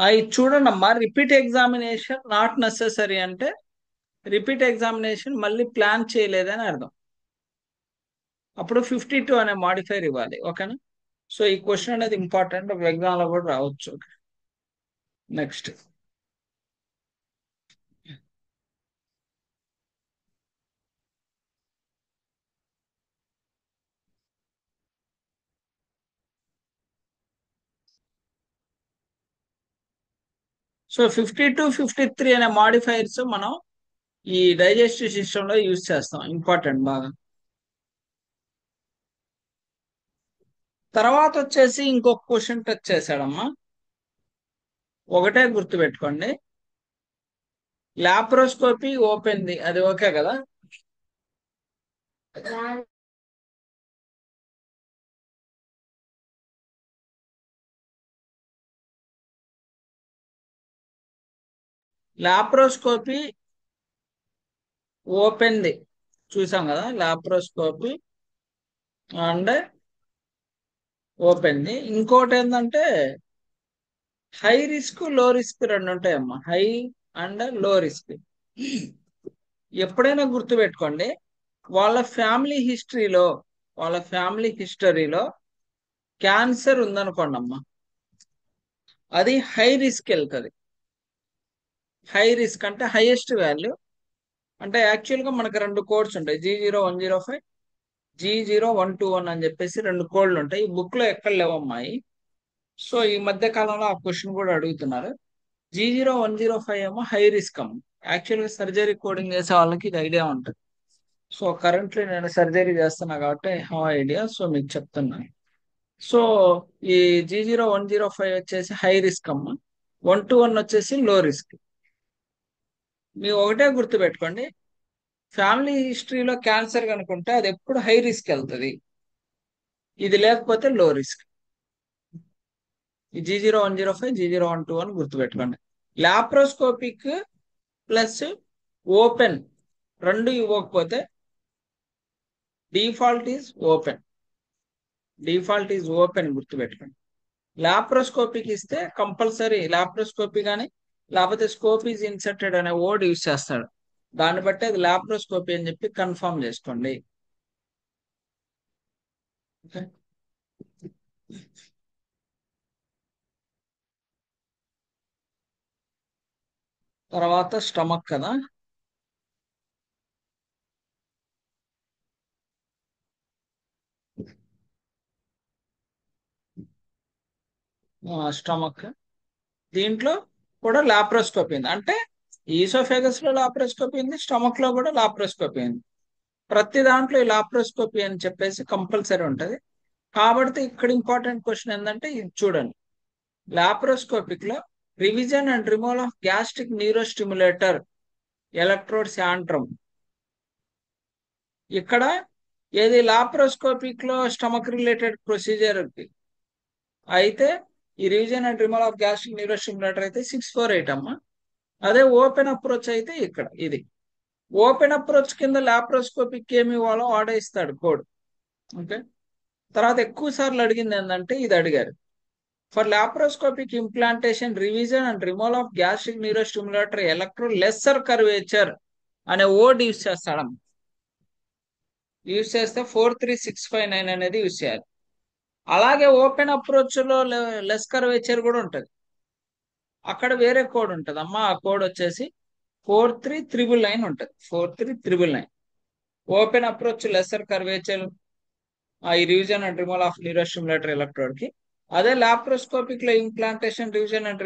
అవి చూడండి అమ్మా, రిపీట్ ఎగ్జామినేషన్ నాట్ నెసెసరీ అంటే రిపీట్ ఎగ్జామినేషన్ మళ్ళీ ప్లాన్ చేయలేదని అర్థం. అప్పుడు 52 అనే మాడిఫైర్ ఇవ్వాలి. ఓకేనా? సో ఈ క్వశ్చన్ అనేది ఇంపార్టెంట్, ఎగ్జామ్ లో కూడా రావచ్చు. నెక్స్ట్. సో 52, 53 అనే మాడిఫైర్స్ మనం ఈ డైజెస్టివ్ సిస్టమ్ లో యూజ్ చేస్తాం. ఇంపార్టెంట్ బాగా. తర్వాత వచ్చేసి ఇంకొక క్వశ్చన్ టచ్ చేశాడమ్మా. ఒకటే గుర్తుపెట్టుకోండి, లాప్రోస్కోపీ ఓపెన్ది అది ఓకే కదా. లాప్రోస్కోపీ ఓపెన్ది చూసాం కదా, లాప్రోస్కోపీ అండ్ ఓపెన్ది. ఇంకోటి ఏంటంటే హై రిస్క్ లో రిస్క్ రెండు ఉంటాయమ్మా, హై అండ్ లో రిస్క్. ఎప్పుడైనా గుర్తుపెట్టుకోండి, వాళ్ళ ఫ్యామిలీ హిస్టరీలో వాళ్ళ ఫ్యామిలీ హిస్టరీలో క్యాన్సర్ ఉందనుకోండి అమ్మా, అది హై రిస్క్ వెళ్తుంది. హై రిస్క్ అంటే హైయెస్ట్ వాల్యూ. అంటే యాక్చువల్గా మనకు రెండు కోడ్స్ ఉంటాయి, G0105, G0121 అని చెప్పేసి రెండు కోడ్లు ఉంటాయి. ఈ బుక్ లో ఎక్కడ లేవమ్మాయి. సో ఈ మధ్య కాలంలో ఆ క్వశ్చన్ కూడా అడుగుతున్నారు. G0105 ఏమో హై రిస్క్ అమ్మ. యాక్చువల్గా సర్జరీ కోడింగ్ చేసే వాళ్ళకి ఇది ఐడియా ఉంటుంది. సో కరెంట్లీ నేను సర్జరీ చేస్తున్నా కాబట్టి ఐ హావ్ ఐడియా, సో మీకు చెప్తున్నాను. సో ఈ G0105 వచ్చేసి హై రిస్క్ అమ్మ, 121 వచ్చేసి లో రిస్క్. మీరు ఒకటే గుర్తుపెట్టుకోండి, ఫ్యామిలీ హిస్టరీలో క్యాన్సర్ కనుకుంటే అది ఎప్పుడు హై రిస్క్ వెళ్తుంది, ఇది లేకపోతే లో రిస్క్. ఈ G0105, G0121 గుర్తుపెట్టుకోండి. లాప్రోస్కోపిక్ ప్లస్ ఓపెన్ రెండు ఇవ్వకపోతే default is open. Default is open గుర్తుపెట్టుకోండి. లాప్రోస్కోపిక్ ఇస్తే కంపల్సరీ లాప్రోస్కోపీ కానీ లేకపోతే స్కోప్ ఈజ్ ఇన్సర్టెడ్ అనే వర్డ్ యూజ్ చేస్తాడు. దాన్ని బట్టి అది లాప్రోస్కోపీ అని చెప్పి కన్ఫర్మ్ చేసుకోండి. ఓకే. తర్వాత స్టమక్ కదా. స్టమక్ దీంట్లో కూడా లాప్రోస్కోపీ ఉంది. అంటే ఈసోఫేగస్ లో లాప్రోస్కోపీ ఉంది, స్టమక్ లో కూడా లాప్రోస్కోపీ ఉంది. ప్రతి దాంట్లో ఈ లాప్రోస్కోపీ అని చెప్పేసి కంపల్సరీ ఉంటది. కాబట్టి ఇక్కడ ఇంపార్టెంట్ క్వశ్చన్ ఏంటంటే ఇది చూడండి, లాప్రోస్కోపిక్ లో revision and removal of gastric neurostimulator electrode antrum. ఇక్కడ ఏది లాప్రోస్కోపిక్ లో స్టమక్ రిలేటెడ్ ప్రొసీజర్ అయితే ఈ revision and removal of gastric neurostimulator అయితే 648 అమ్మా. అదే ఓపెన్ అప్రోచ్ అయితే ఇక్కడ ఇది. ఓపెన్ అప్రోచ్ కింద లాప్రోస్కోపిక్ ఏమి ఇవ్వాలో ఆర్డర్ ఇస్తాడు కోడ్. ఓకే. తర్వాత ఎక్కువ సార్లు అడిగింది ఏంటంటే ఇది అడిగారు, for laparoscopic implantation revision and removal of gastric neurostimulator electro lesser curvature అనే వర్డ్ యూజ్ చేస్తాడు. యూజ్ చేస్తే 43659 అనేది యూజ్ చేయాలి. అలాగే ఓపెన్ అప్రోచ్ లో లెస్ కర్వేచర్ కూడా ఉంటుంది, అక్కడ వేరే కోడ్ ఉంటుంది అమ్మా. ఆ కోడ్ వచ్చేసి 43999 ఉంటుంది, 43999. ఓపెన్ అప్రోచ్ లెస్సర్ కర్వేచర్ ఈ revision and removal of neurostimulator electrode కి. అదే లాప్రోస్కోపిక్ లో implantation revision and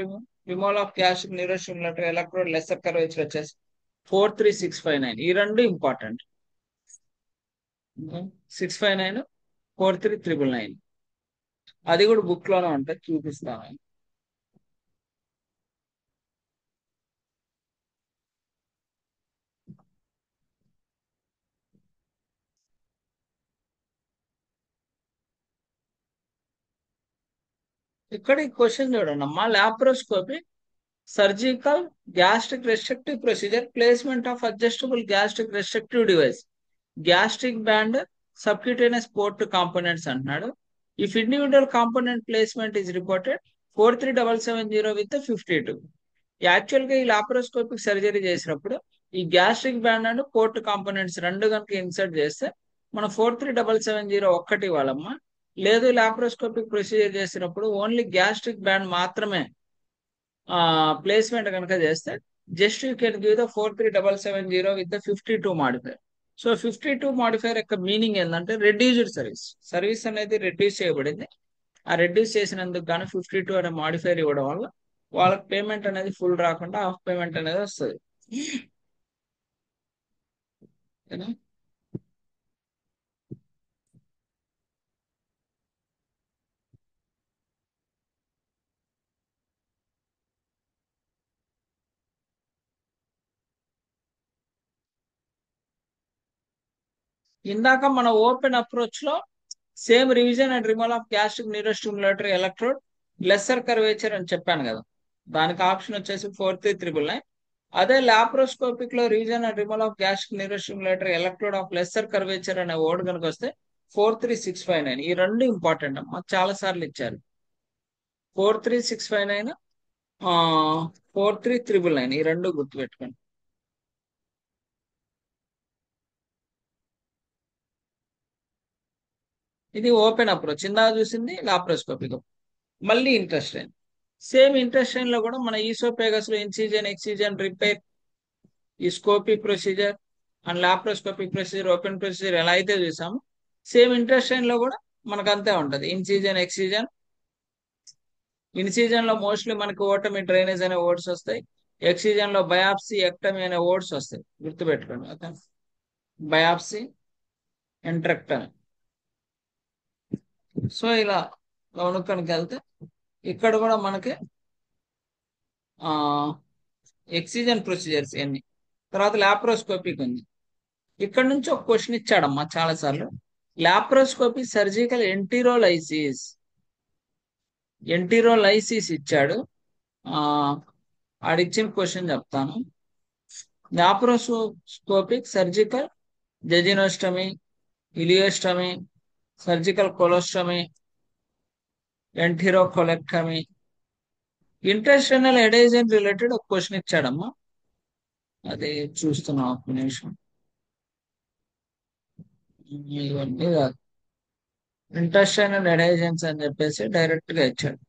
removal of gastric neurostimulator electrode lesser curvature వచ్చేసి 43659. ఈ రెండు ఇంపార్టెంట్. 659, 43999. అది కూడా బుక్ లోనే ఉంటుంది, చూపిస్తాను. ఇక్కడ ఈ క్వశ్చన్ చూడండి అమ్మా, laparoscopy surgical gastric restrictive procedure placement of adjustable gastric restrictive device gastric band subcutaneous port components అంటున్నాడు. If individual component placement is reported 43,770 with 52. యాక్చువల్గా ఈ లాప్రోస్కోపిక్ సర్జరీ చేసినప్పుడు ఈ gastric band and port components రెండు కనుక insert చేస్తే మనం 43,770 ఒక్కటి ఇవ్వాలమ్మా. లేదు లాప్రోస్కోపిక్ ప్రొసీజర్ చేసినప్పుడు ఓన్లీ గ్యాస్ట్రిక్ బ్యాండ్ మాత్రమే ప్లేస్మెంట్ కనుక చేస్తే just you can give the 43,770 with the 52 modifier. So 52 modifier యొక్క మీనింగ్ ఏంటంటే రెడ్యూస్డ్ సర్వీస్. సర్వీస్ అనేది రెడ్యూస్ చేయబడింది. ఆ రెడ్యూస్ చేసినందుకు గాను 52 అనే మాడిఫైర్ ఇవ్వడం వల్ల వాళ్ళకి పేమెంట్ అనేది ఫుల్ రాకుండా హాఫ్ పేమెంట్ అనేది వస్తుంది. ఓకేనా? ఇందాక మన ఓపెన్ అప్రోచ్ లో same revision and removal of gastric neurostimulatory electrode lesser curvature అని చెప్పాను కదా. దానికి ఆప్షన్ వచ్చేసి 43,999. అదే లాప్రోస్కోపిక్ లో reason and removal of gastric neurostimulatory electrode of lesser curvature అనే వర్డ్ కనుక వస్తే 43,659. ఈ రెండు ఇంపార్టెంట్ అమ్మా, చాలా సార్లు ఇచ్చారు. 43,659, 43,999, ఈ రెండు గుర్తుపెట్టుకోండి. ఇది ఓపెన్ అప్రోచ్. ఇందాక చూసింది లాప్రోస్కోపిక్. మళ్ళీ ఇంటెస్టైన్. సేమ్ ఇంటెస్టైన్ లో కూడా మన ఈసోపేగస్ లో ఇన్సిజన్ ఎక్సిజన్ రిపేర్ ఈ scopy procedure and laparoscopic procedure open procedure ఎలా అయితే చూసాము, సేమ్ ఇంటెస్టైన్ లో కూడా మనకు అంతే ఉంటది. ఇన్సిజన్ ఎక్సిజన్. ఇన్సిజన్ లో మోస్ట్లీ మనకి ఓటమి డ్రైనేజ్ అనే వర్డ్స్ వస్తాయి. ఎక్సిజన్ లో బయాప్సీ ఎక్టమీ అనే వర్డ్స్ వస్తాయి, గుర్తుపెట్టుకోండి. Okay, biopsy ఎంట్రెక్టమీ. సో ఇలా గమనుక్కడికి వెళ్తే ఇక్కడ కూడా మనకి ఎక్సిజన్ ప్రొసీజర్స్ ఎన్ని, తర్వాత లాప్రోస్కోపిక్ ఉంది. ఇక్కడ నుంచి ఒక క్వశ్చన్ ఇచ్చాడమ్మా చాలా సార్లు. లాప్రోస్కోపీ సర్జికల్ ఎంటీరోలైసిస్ ఇచ్చాడు. ఆ ఆడిచ్చిన క్వశ్చన్ చెప్తాను. Laparoscopic surgical jejunostomy, ileostomy, surgical colostomy, enterocolectomy, intestinal adhesion related ఒక క్వశ్చన్ ఇచ్చాడమ్మా. అది చూస్తున్నాం ఒక నిమిషం. ఇవన్నీ కాదు, ఇంటెస్టినల్ ఎడేజన్స్ అని చెప్పేసి డైరెక్ట్ గా ఇచ్చాడు.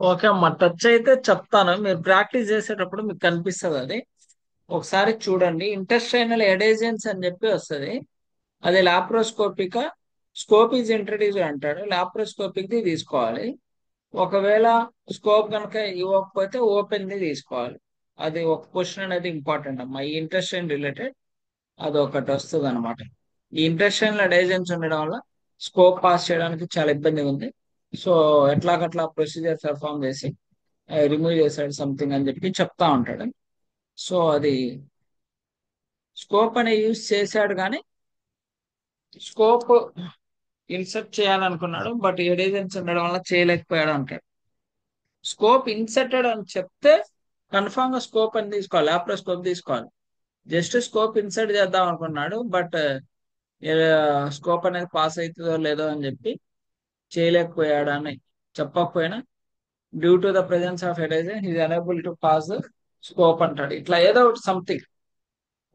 ఓకే అమ్మా, టచ్ అయితే చెప్తాను, మీరు ప్రాక్టీస్ చేసేటప్పుడు మీకు కనిపిస్తుంది అది. ఒకసారి చూడండి. ఇంటెస్టైనల్ ఎడేజన్స్ అని చెప్పి వస్తుంది. అది లాప్రోస్కోపిక. స్కోప్ ఈజ్ ఇంట్రడ్యూస్ అంటాడు, లాప్రోస్కోపిక్ ది తీసుకోవాలి. ఒకవేళ స్కోప్ కనుక ఇవ్వకపోతే ఓపెన్ ది తీసుకోవాలి. అది ఒక క్వశ్చన్ అనేది ఇంపార్టెంట్ అమ్మా, ఈ ఇంటెస్టైన్ రిలేటెడ్ అది ఒకటి వస్తుంది అనమాట. ఈ ఇంటెస్టైనల్ ఎడేజన్స్ ఉండడం వల్ల స్కోప్ పాస్ చేయడానికి చాలా ఇబ్బంది ఉంది. సో ఎట్లాగట్లా ప్రొసీజర్ పెర్ఫామ్ చేసి రిమూవ్ చేశాడు సంథింగ్ అని చెప్పి చెప్తా ఉంటాడు. సో అది స్కోప్ అనే యూజ్ చేశాడు, కానీ స్కోప్ ఇన్సర్ట్ చేయాలనుకున్నాడు, బట్ ఎడేజెన్స్ ఉండడం వల్ల చేయలేకపోయాడు అంటాడు. స్కోప్ ఇన్సర్టెడ్ అని చెప్తే కన్ఫామ్ గా స్కోప్ అని తీసుకోవాలి, లాప్రోస్కోప్ తీసుకోవాలి. జస్ట్ స్కోప్ ఇన్సర్ట్ చేద్దాం అనుకున్నాడు, బట్ స్కోప్ అనేది పాస్ అవుతుందో లేదో అని చెప్పి చేయలేకపోయాడు అని చెప్పకపోయినా due to the presence of adhesion is unable to pass scope అంటాడు. ఇట్లా ఏదో ఒకటి సంథింగ్,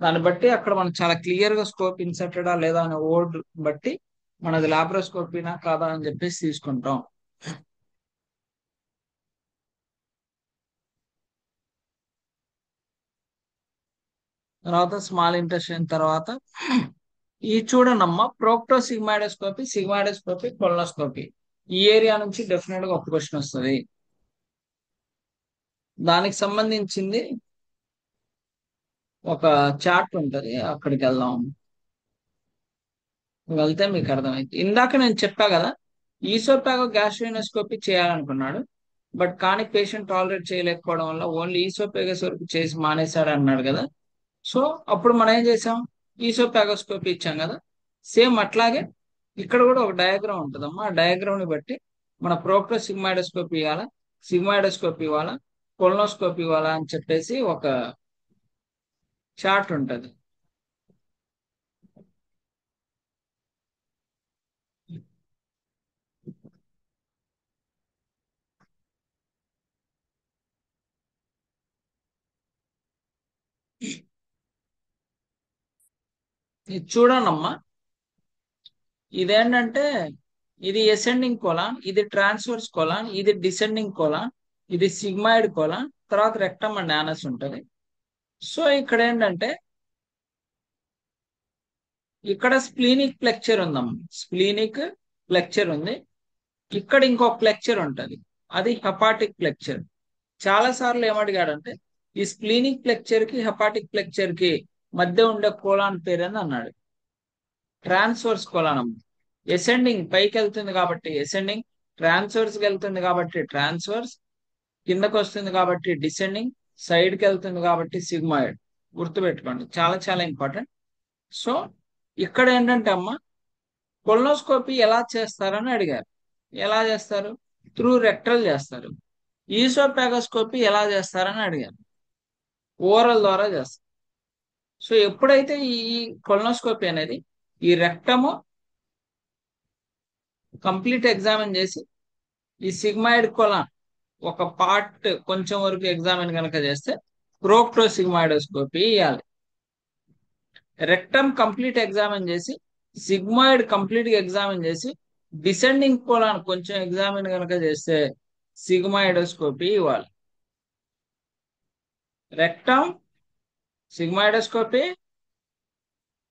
దాన్ని బట్టి అక్కడ మనం చాలా క్లియర్ గా స్కోప్ ఇన్సర్టెడా లేదా అనే వర్డ్ బట్టి మనది లాప్రోస్కోపీనా కాదా అని చెప్పేసి తీసుకుంటాం. తర్వాత స్మాల్ ఇంటెస్టైన్ తర్వాత ఈ చూడండమ్మా, ప్రోక్టోసిగ్మాయిడోస్కోపీ, సిగ్మాయిడోస్కోపీ, కొలనోస్కోపీ. ఈ ఏరియా నుంచి డెఫినెట్ గా ఒక క్వశ్చన్ వస్తుంది. దానికి సంబంధించింది ఒక చార్ట్ ఉంటది, అక్కడికి వెళ్దాం. వెళ్తే మీకు అర్థమైంది. ఇందాక నేను చెప్పా కదా, ఈసోపాగో గ్యాస్ట్రోనోస్కోపీ చేయాలనుకున్నాడు, బట్ కానీ పేషెంట్ టాలరేట్ చేయలేకపోవడం వల్ల ఓన్లీ ఈసోపేగస్ వరకు చేసి మానేశాడు అన్నాడు కదా. సో అప్పుడు మనం ఏం చేసాం, ఈసోపాగోస్కోపీ ఇచ్చాం కదా. సేమ్ అట్లాగే ఇక్కడ కూడా ఒక డయాగ్రామ్ ఉంటుందమ్మా. ఆ డయాగ్రామ్ ని బట్టి మన ప్రోక్టో సిగ్మాయిడోస్కోపీ ఇవ్వాలా, సిగ్మాయిడోస్కోపీ ఇవ్వాలా, కొలనోస్కోపీ ఇవ్వాలా అని చెప్పేసి ఒక చార్ట్ ఉంటది. ఇది చూడండమ్మా, ఇదేంటంటే ఇది ఎసెండింగ్ కోలాన్, ఇది ట్రాన్స్వర్స్ కోలాన్, ఇది డిసెండింగ్ కోలాన్, ఇది సిగ్మాయిడ్ కోలాన్, తర్వాత రెక్టమ్ అండ్ యానస్ ఉంటది. సో ఇక్కడ ఏంటంటే ఇక్కడ స్ప్లీనిక్ ఫ్లెక్చర్ ఉందమ్మా, స్ప్లీనిక్ ఫ్లెక్చర్ ఉంది. ఇక్కడ ఇంకో ఫ్లెక్చర్ ఉంటది, అది హెపాటిక్ ఫ్లెక్చర్. చాలా సార్లు ఏమడిగాడంటే ఈ స్ప్లీనిక్ ఫ్లెక్చర్ కి హెపాటిక్ ఫ్లెక్చర్ కి మధ్య ఉండే కోలాన్ పేరు అన్నాడు. ట్రాన్స్వర్స్ కోలానం. ఎసెండింగ్ పైకి వెళ్తుంది కాబట్టి ఎసెండింగ్, ట్రాన్స్వర్స్ కి వెళ్తుంది కాబట్టి ట్రాన్స్వర్స్, కిందకు వస్తుంది కాబట్టి డిసెండింగ్, సైడ్ కి వెళ్తుంది కాబట్టి సిగ్మాయిడ్. గుర్తుపెట్టుకోండి, చాలా చాలా ఇంపార్టెంట్. సో ఇక్కడ ఏంటంటే అమ్మ, కొలనోస్కోపీ ఎలా చేస్తారని అడిగారు. ఎలా చేస్తారు? త్రూ రెక్టల్ చేస్తారు. ఈసోపాగోస్కోపీ ఎలా చేస్తారని అడిగారు. ఓరల్ ద్వారా చేస్తారు. సో ఎప్పుడైతే ఈ కొలనోస్కోపీ అనేది ఈ రెక్టము కంప్లీట్ ఎగ్జామిన్ చేసి ఈ సిగ్మాయిడ్ కొలాన్ ఒక పార్ట్ కొంచెం వరకు ఎగ్జామిన్ కనుక చేస్తే ప్రోక్టోసిగ్మాయిడోస్కోపీ ఇవ్వాలి. రెక్టమ్ కంప్లీట్ ఎగ్జామిన్ చేసి సిగ్మాయిడ్ కంప్లీట్ గా ఎగ్జామిన్ చేసి డిసెండింగ్ కోలాన్ కొంచెం ఎగ్జామిన్ కనుక చేస్తే సిగ్మాయిడోస్కోపీ ఇవ్వాలి. Rectum, sigmoidoscopy,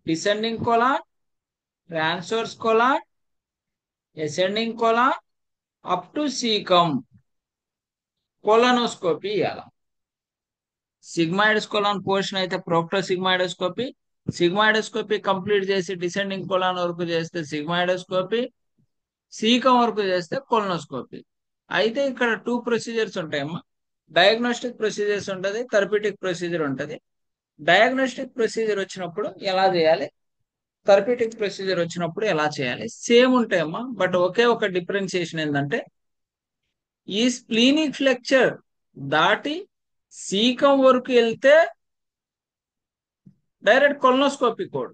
descending colon, transverse colon, ascending colon, up to caecum colonoscopy ఇవ్వాలి. సిగ్మాయిడస్ కోలాన్ పోర్షన్ అయితే ప్రోక్టోసిగ్మాయిడోస్కోపీ, సిగ్మాయిడోస్కోపీ కంప్లీట్ చేసి డిసెండింగ్ కోలాన్ వరకు చేస్తే సిగ్మాయిడోస్కోపీ, సీకం వరకు చేస్తే కొలనోస్కోపీ. అయితే ఇక్కడ 2 ప్రొసీజర్స్ ఉంటాయమ్మా. డయాగ్నోస్టిక్ ప్రొసీజర్స్ ఉంటుంది, థెరప్యూటిక్ ప్రొసీజర్ ఉంటుంది. డయాగ్నోస్టిక్ ప్రొసీజర్ వచ్చినప్పుడు ఎలా చేయాలి, థెరప్యూటిక్ ప్రొసీజర్ వచ్చినప్పుడు ఎలా చేయాలి, సేమ్ ఉంటాయమ్మా. బట్ ఒకే ఒక డిఫరెన్సియేషన్ ఏంటంటే ఈ స్ప్లీనిక్ ఫ్లెక్చర్ దాటి సీకం వరకు వెళ్తే డైరెక్ట్ కొలనోస్కోపీ కోడ్.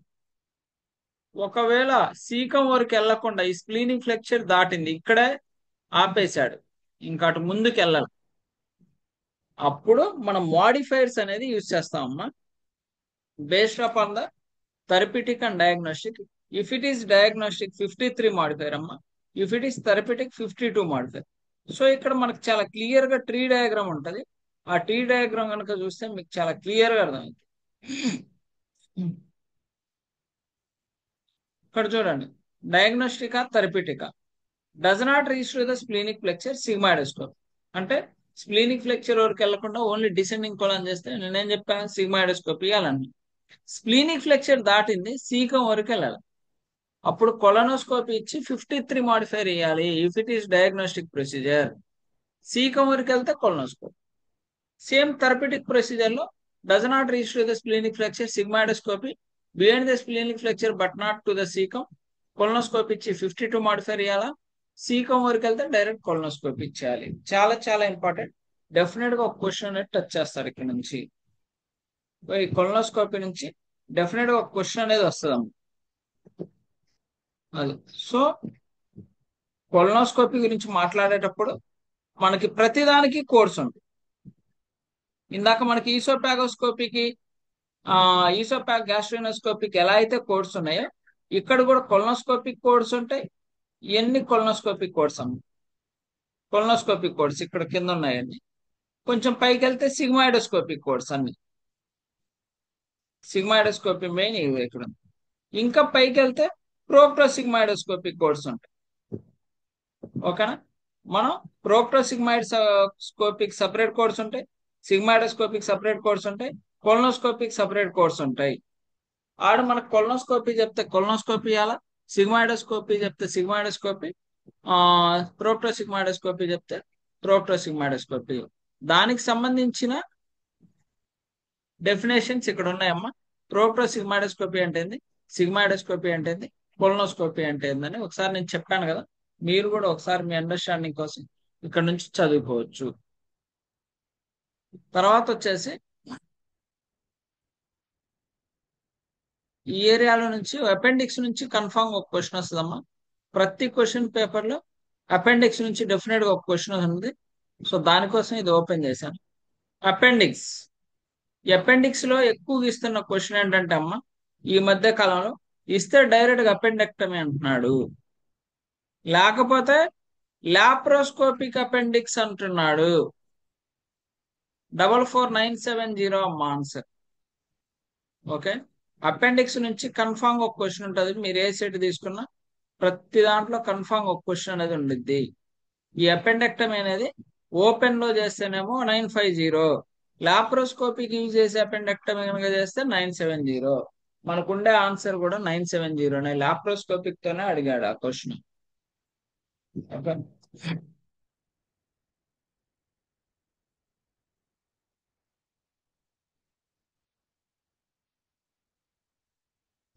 ఒకవేళ సీకం వరకు వెళ్లకుండా ఈ స్ప్లీనిక్ ఫ్లెక్చర్ దాటింది, ఇక్కడే ఆపేశాడు, ఇంకా అటు ముందుకు వెళ్ళాలి, అప్పుడు మనం మాడిఫైర్స్ అనేది యూజ్ చేస్తామమ్మా, based upon the therapeutic and diagnostic. If it is diagnostic 53 modifier అమ్మా, if it is therapeutic 52 modifier. So ఇక్కడ మనకు చాలా క్లియర్ గా ట్రీ డయాగ్రామ్ ఉంటది. ఆ ట్రీ డయాగ్రామ్ కనుక చూస్తే మీకు చాలా క్లియర్ గా అర్థమైంది. ఇక్కడ చూడండి, డయాగ్నోస్టికా థెరప్యూటికా does not reach to the splenic flexure sigmoidoscopy. అంటే స్ప్లీనిక్ ఫ్లెక్చర్ వరకు వెళ్లకుండా ఓన్లీ డిసెండింగ్ కోలాన్ చేస్తే నేనేం చెప్పాను, సిగ్మాయిడోస్కోపీ ఇవ్వాలండి. స్ప్లీనిక్ ఫ్లెక్చర్ దాటింది, సీకం వరకు వెళ్ళాలి, అప్పుడు కొలనోస్కోపీ ఇచ్చి 53 మాడిఫైర్ ఇవ్వాలి if it is diagnostic procedure. Cecum వరకు వెళ్తే కొలనోస్కోపీ. సేమ్ థెరప్యూటిక్ ప్రొసీజర్ లో does not reach to the splenic flexure sigmoidoscopy, beyond the splenic flexure but not to the cecum, colonoscopy ఇచ్చి 52 మాడిఫైర్ ఇవ్వాలా. సీకం వరకు వెళ్తే direct colonoscopy ఇచ్చేయాలి. చాలా చాలా ఇంపార్టెంట్. డెఫినెట్ గా ఒక క్వశ్చన్ అనేది టచ్ చేస్తారు ఇక్కడ నుంచి. ఈ కొలనోస్కోపీ నుంచి డెఫినెట్ గా ఒక క్వశ్చన్ అనేది వస్తుంది అది. సో కొలనోస్కోపీ గురించి మాట్లాడేటప్పుడు మనకి ప్రతిదానికి కోర్స్ ఉంది. ఇందాక మనకి ఈసోపాగోస్కోపీకి ఈసోపాగ్ గ్యాస్ట్రోనోస్కోపీకి ఎలా అయితే కోడ్స్ ఉన్నాయో ఇక్కడ కూడా కొలనోస్కోపిక్ కోడ్స్ ఉంటాయి. ఎన్ని కొలనోస్కోపిక్ కోడ్స్ అమ్మ, కొలనోస్కోపిక్ కోడ్స్ ఇక్కడ కింద ఉన్నాయండి. కొంచెం పైకి వెళ్తే సిగ్మాయిడోస్కోపిక్ కోడ్స్ అన్ని. సిగ్మాయిడోస్కోపీ మెయిన్ ఇవి ఇక్కడ. ఇంకా పైకి వెళ్తే ప్రోక్టోసిగ్మాయిడోస్కోపిక్ కోడ్స్ ఉంటాయి. ఓకేనా. మనం ప్రోక్టోసిగ్మాయిడ్ స్కోపిక్ సపరేట్ కోడ్స్ ఉంటాయి, సిగ్మాయిడోస్కోపిక్ సపరేట్ కోడ్స్ ఉంటాయి, కొలనోస్కోపిక్ సపరేట్ కోడ్స్ ఉంటాయి. ఆడు మనకు కొలనోస్కోపీ చెప్తే కొలనోస్కోపీ అలా, సిగ్మాయిడోస్కోపీ చెప్తే సిగ్మాయిడోస్కోపీ, ఆ ప్రోక్టోసిగ్మాయిడోస్కోపీ చెప్తే ప్రోక్టోసిగ్మాయిడోస్కోపీ. దానికి సంబంధించిన డెఫినేషన్స్ ఇక్కడ ఉన్నాయమ్మా. ప్రోక్టోసిగ్మాయిడోస్కోపీ అంటే ఏంది, సిగ్మాయిడోస్కోపీ అంటే ఏంది, కొలనోస్కోపీ అంటే ఏందని ఒకసారి నేను చెప్పాను కదా. మీరు కూడా ఒకసారి మీ అండర్స్టాండింగ్ కోసం ఇక్కడ నుంచి చదువుకోవచ్చు. తర్వాత వచ్చేసి ఈ ఏరియాలో నుంచి అపెండిక్స్ నుంచి కన్ఫామ్ ఒక క్వశ్చన్ వస్తుందమ్మా. ప్రతి క్వశ్చన్ పేపర్ లో అపెండిక్స్ నుంచి డెఫినెట్ గా ఒక క్వశ్చన్ ఉంది. సో దానికోసం ఇది ఓపెన్ చేశాను. అపెండిక్స్. ఈ అపెండిక్స్ లో ఎక్కువగా ఇస్తున్న క్వశ్చన్ ఏంటంటే అమ్మా, ఈ మధ్య కాలంలో ఇస్తే డైరెక్ట్ గా అపెండెక్టమీ అంటున్నాడు, లేకపోతే లాప్రోస్కోపిక్ అపెండిక్స్ అంటున్నాడు. 44970 అమ్మా ఆన్సర్. ఓకే. అపెండిక్స్ నుంచి కన్ఫామ్ ఒక క్వశ్చన్ ఉంటుంది. మీరు ఏ సెట్ తీసుకున్నా ప్రతి దాంట్లో కన్ఫామ్ ఒక క్వశ్చన్ అనేది ఉండిద్ది. ఈ అపెండెక్టమీ అనేది ఓపెన్ లో చేస్తేనేమో 950, లాప్రోస్కోపిక్ యూజ్ చేసి అపెండెక్టమీ కనుక చేస్తే 970. మనకుండే ఆన్సర్ కూడా 970. లాప్రోస్కోపిక్ తోనే అడిగాడు ఆ క్వశ్చన్. ఓకే.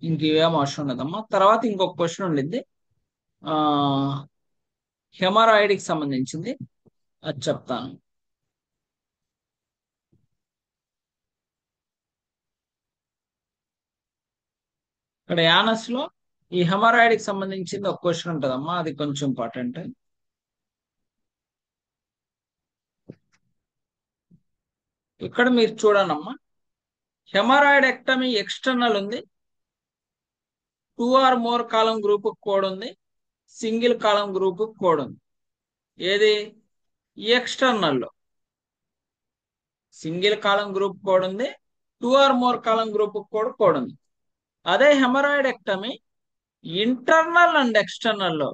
ఇంక ఇవేం అవసరం లేదమ్మా. తర్వాత ఇంకొక క్వశ్చన్ ఉండిద్ది, ఆ హెమరాయిడ్ కి సంబంధించింది, అది చెప్తాను. ఇక్కడ యానస్ లో ఈ హెమరాయిడ్ కి సంబంధించింది ఒక క్వశ్చన్ ఉంటుందమ్మా, అది కొంచెం ఇంపార్టెంట్. ఇక్కడ మీరు చూడనమ్మా, హెమరాయిడ్ ఎక్టమీ ఎక్స్టర్నల్ ఉంది, 2 or more column group code ఉంది, సింగిల్ కాలం గ్రూప్ కోడ్ ఉంది. ఏది ఎక్స్టర్నల్ లో సింగిల్ కాలం గ్రూప్ కోడ్ ఉంది, 2 or more column group code ఉంది. అదే haemorrhoid ectomy internal and external లో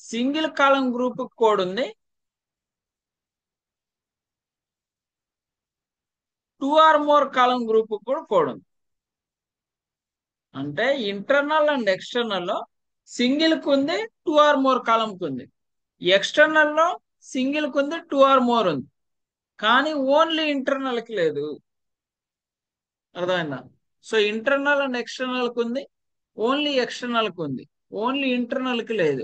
సింగిల్ కాలం గ్రూప్ కోడ్ ఉంది, 2 or more column group code ఉంది. అంటే ఇంటర్నల్ అండ్ ఎక్స్టర్నల్ లో సింగిల్ కు ఉంది, 2 ఆర్ మోర్ కాలం కు ఉంది. ఎక్స్టర్నల్ లో సింగిల్ కు ఉంది, 2 ఆర్ మోర్ ఉంది. కానీ ఓన్లీ ఇంటర్నల్ కి లేదు. అర్థమైందా. సో ఇంటర్నల్ అండ్ ఎక్స్టర్నల్ కు ఉంది, ఓన్లీ ఎక్స్టర్నల్ కు ఉంది, ఓన్లీ ఇంటర్నల్ కి లేదు.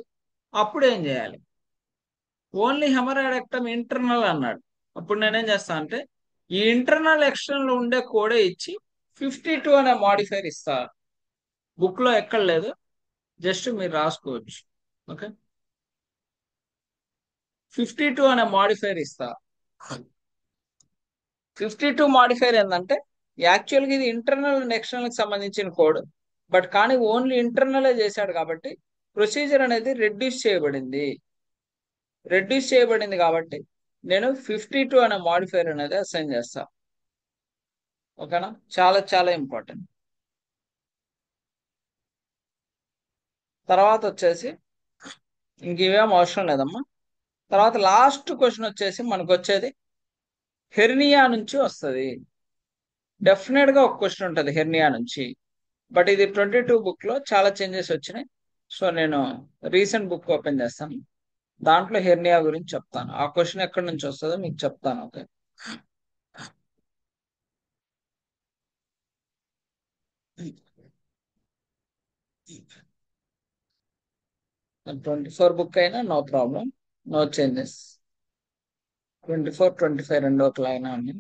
అప్పుడు ఏం చేయాలి, ఓన్లీ హెమరాయిడెక్టమీ ఇంటర్నల్ అన్నాడు. అప్పుడు నేనేం చేస్తా అంటే ఈ ఇంటర్నల్ ఎక్స్టర్నల్ ఉండే కోడే ఇచ్చి 52 అనే మాడిఫైర్ ఇస్తా. బుక్ లో ఎక్కడ లేదు, జస్ట్ మీరు రాసుకోవచ్చు. ఓకే. 52 అనే మాడిఫైర్ ఇస్తా. 52 మాడిఫైర్ ఏంటంటే యాక్చువల్గా ఇది ఇంటర్నల్ అండ్ ఎక్స్టర్నల్ కి సంబంధించిన కోడ్, బట్ కానీ ఓన్లీ ఇంటర్నలే చేశాడు కాబట్టి ప్రొసీజర్ అనేది రెడ్యూస్ చేయబడింది కాబట్టి నేను 52 అనే మాడిఫైర్ అనేది అసైన్ చేస్తా. ఓకేనా. చాలా చాలా ఇంపార్టెంట్. తర్వాత వచ్చేసి ఇంక ఇవేం అవసరం లేదమ్మా. తర్వాత లాస్ట్ క్వశ్చన్ వచ్చేసి మనకు వచ్చేది హెర్నియా నుంచి వస్తుంది. డెఫినెట్ గా ఒక క్వశ్చన్ ఉంటుంది హెర్నియా నుంచి, బట్ ఇది 22 బుక్ లో చాలా చేంజెస్ వచ్చినాయి. సో నేను రీసెంట్ బుక్ ఓపెన్ చేస్తాను, దాంట్లో హెర్నియా గురించి చెప్తాను. ఆ క్వశ్చన్ ఎక్కడి నుంచి వస్తుందో మీకు చెప్తాను. ఓకే. 24 బుక్ అయినా నో ప్రాబ్లం, నో చేంజెస్. 24, 25 రెండో అయినా ఉంది.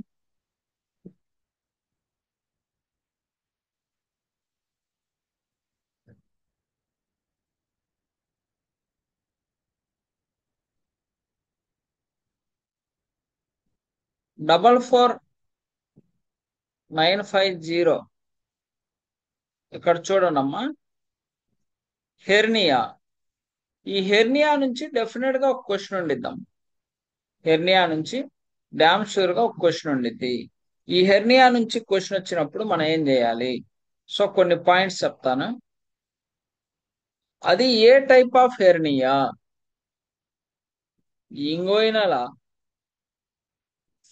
డబల్ 4950 ఇక్కడ చూడండమ్మా. హెర్నియా, ఈ హెర్నియా నుంచి డెఫినెట్ గా ఒక క్వశ్చన్ ఉండిద్దాం. హెర్నియా నుంచి డామ్ షూర్ గా ఒక క్వశ్చన్ ఉండిద్ది. ఈ హెర్నియా నుంచి క్వశ్చన్ వచ్చినప్పుడు మనం ఏం చేయాలి, సో కొన్ని పాయింట్స్ చెప్తాను. అది ఏ టైప్ ఆఫ్ హెర్నియా? ఇంగోయినలా,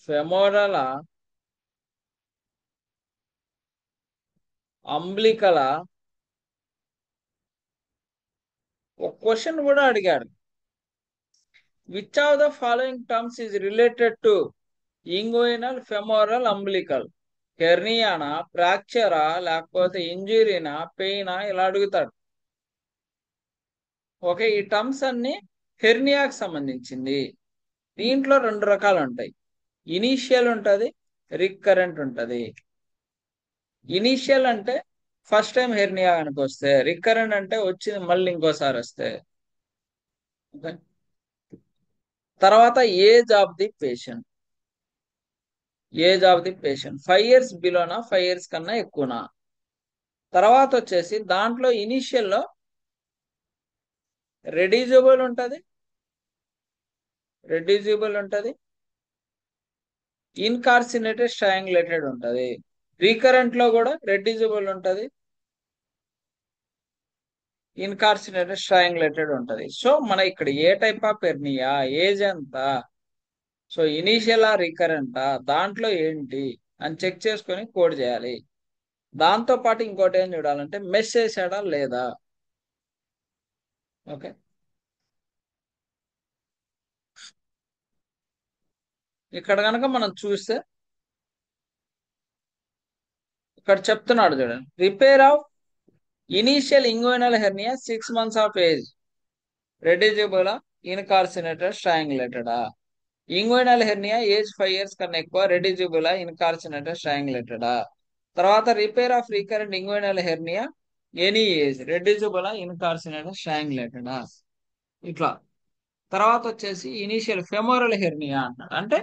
ఫెమోరలా, అంబ్లికలా? ఒక క్వశ్చన్ కూడా అడిగాడు. Which of the following terms is related to inguinal, femoral, umbilical? హెర్నియానా, ఫ్రాక్చరా, లేకపోతే ఇంజురీనా, పెయినా? ఇలా అడుగుతాడు. ఓకే, ఈ టర్మ్స్ అన్ని హెర్నియాకి సంబంధించింది. దీంట్లో రెండు రకాలు ఉంటాయి. ఇనీషియల్ ఉంటది, రికరెంట్ ఉంటది. ఇనీషియల్ అంటే ఫస్ట్ టైం హెర్నియా కనుక వస్తే, రికరెంట్ అంటే వచ్చింది మళ్ళీ ఇంకోసారి వస్తే. ఓకే. తర్వాత age of the patient. Age of the patient 5 years బిలోనా, 5 years కన్నా ఎక్కువనా? తర్వాత వచ్చేసి దాంట్లో ఇనీషియల్ లో రెడ్యూసిబుల్ ఉంటది, రెడ్యూసిబుల్ ఉంటది, ఇన్కార్సినేటెడ్, స్ట్రాంగులేటెడ్ ఉంటది. రీకరెంట్ లో కూడా రెడ్యూసిబుల్ ఉంటది, ఇన్కార్సినేటెడ్, స్ట్రాంగులేటెడ్ ఉంటది. సో మన ఇక్కడ ఏ టైప్ ఆఫ్ హెర్నియా, ఏజ్ ఎంత, సో ఇనీషియలా, రికరెంటా, దాంట్లో ఏంటి అని చెక్ చేసుకొని కోడ్ చేయాలి. దాంతో పాటు ఇంకోటి ఏం చూడాలంటే మెష్ చేశాడా లేదా. ఓకే. ఇక్కడ కనుక మనం చూస్తే ఇక్కడ చెప్తున్నాడు చూడండి, repair of initial inguinal hernia 6 months of age, రెడ్యూసిబులా, ఇన్కార్సినేటెడ్, స్ట్రాంగులేటెడా? ఇంగోయినల్ హెర్నియా ఏజ్ 5 years కన్నా ఎక్కువ, రెడ్యూసిబులా, ఇన్కార్సినేటెడ్, స్ట్రాంగులేటెడా? తర్వాత repair of recurrent inguinal hernia any age, రెడ్యూసిబులా, ఇన్కార్సినేటెడ్, స్ట్రాంగులేటెడా? ఇట్లా. తర్వాత వచ్చేసి ఇనీషియల్ ఫెమోరల్ హెర్నియా అంటారు. అంటే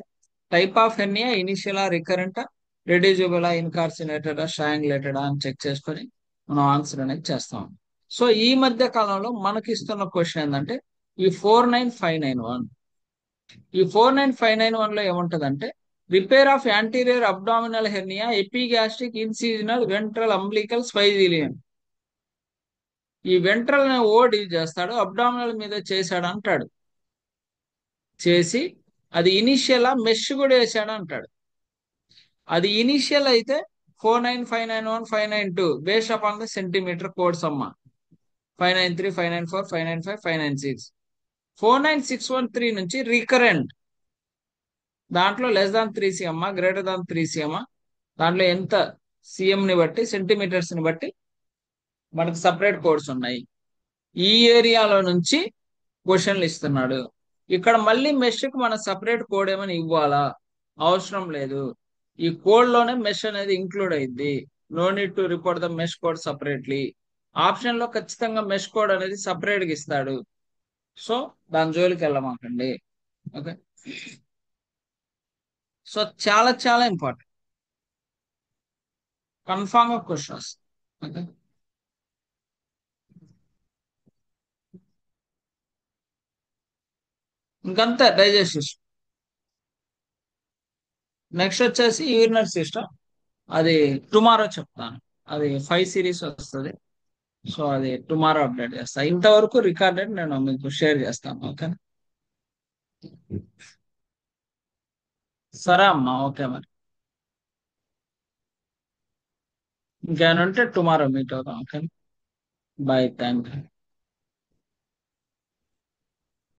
టైప్ ఆఫ్ హెర్నియా ఇనీషియలా, రికరెంటా, రెడ్యూసిబులా, ఇన్కార్సినేటెడా, స్ట్రాంగులేటెడా అని చెక్ చేసుకొని మనం ఆన్సర్ అనేది చేస్తాం. సో ఈ మధ్య కాలంలో మనకి ఇస్తున్న క్వశ్చన్ ఏంటంటే ఈ 49591. ఈ 49591 లో ఏముంటదంటే repair of anterior abdominal hernia, epigastric, incisional, ventral, umbilical, spigelian. ఈ వెంట్రల్ ఓడి చేస్తాడు, అబ్డామినల్ మీద చేశాడు అంటాడు. చేసి అది ఇనిషియల్ మెష్ కూడా వేసాడు అంటాడు. అది ఇనిషియల్ అయితే 49591, 592 based upon the centimetre codes అమ్మ. 593, 594, 595, 596. 49613 నుంచి రికరెంట్, దాంట్లో less than 3 cm, greater than 3 cm, దాంట్లో ఎంత cm ని బట్టి, సెంటీమీటర్స్ ని బట్టి మనకు సపరేట్ కోడ్స్ ఉన్నాయి. ఈ ఏరియాలో నుంచి క్వశ్చన్లు ఇస్తున్నాడు. ఇక్కడ మళ్ళీ మెష్ కి మన సపరేట్ కోడ్ ఏమైనా ఇవ్వాలా? అవసరం లేదు. ఈ కోడ్ లోనే మెష్ అనేది ఇంక్లూడ్ అయింది. No need to report the mesh code separately. Option లో ఖచ్చితంగా మెష్ కోడ్ అనేది సపరేట్ గా ఇస్తాడు. సో దాని జోలికి వెళ్ళమాకండి. ఓకే. సో చాలా చాలా ఇంపార్టెంట్, కన్ఫామ్ గా క్వశ్చన్ వస్తుంది. ఓకే. ఇంకంతే డైజెస్ట్ సిస్టమ్. నెక్స్ట్ వచ్చేసి యూరినరీ సిస్టమ్. అది టుమారో చెప్తాను. అది 5 series వస్తుంది. సో అది టుమారో అప్డేట్ చేస్తా. ఇంతవరకు రికార్డెడ్ నేను మీకు షేర్ చేస్తాను. ఓకే. సరే అమ్మా, ఓకే మరి. ఇంకేమైనా ఉంటే టుమారో మీట్ అవుతాం. ఓకే. Bye, thank you.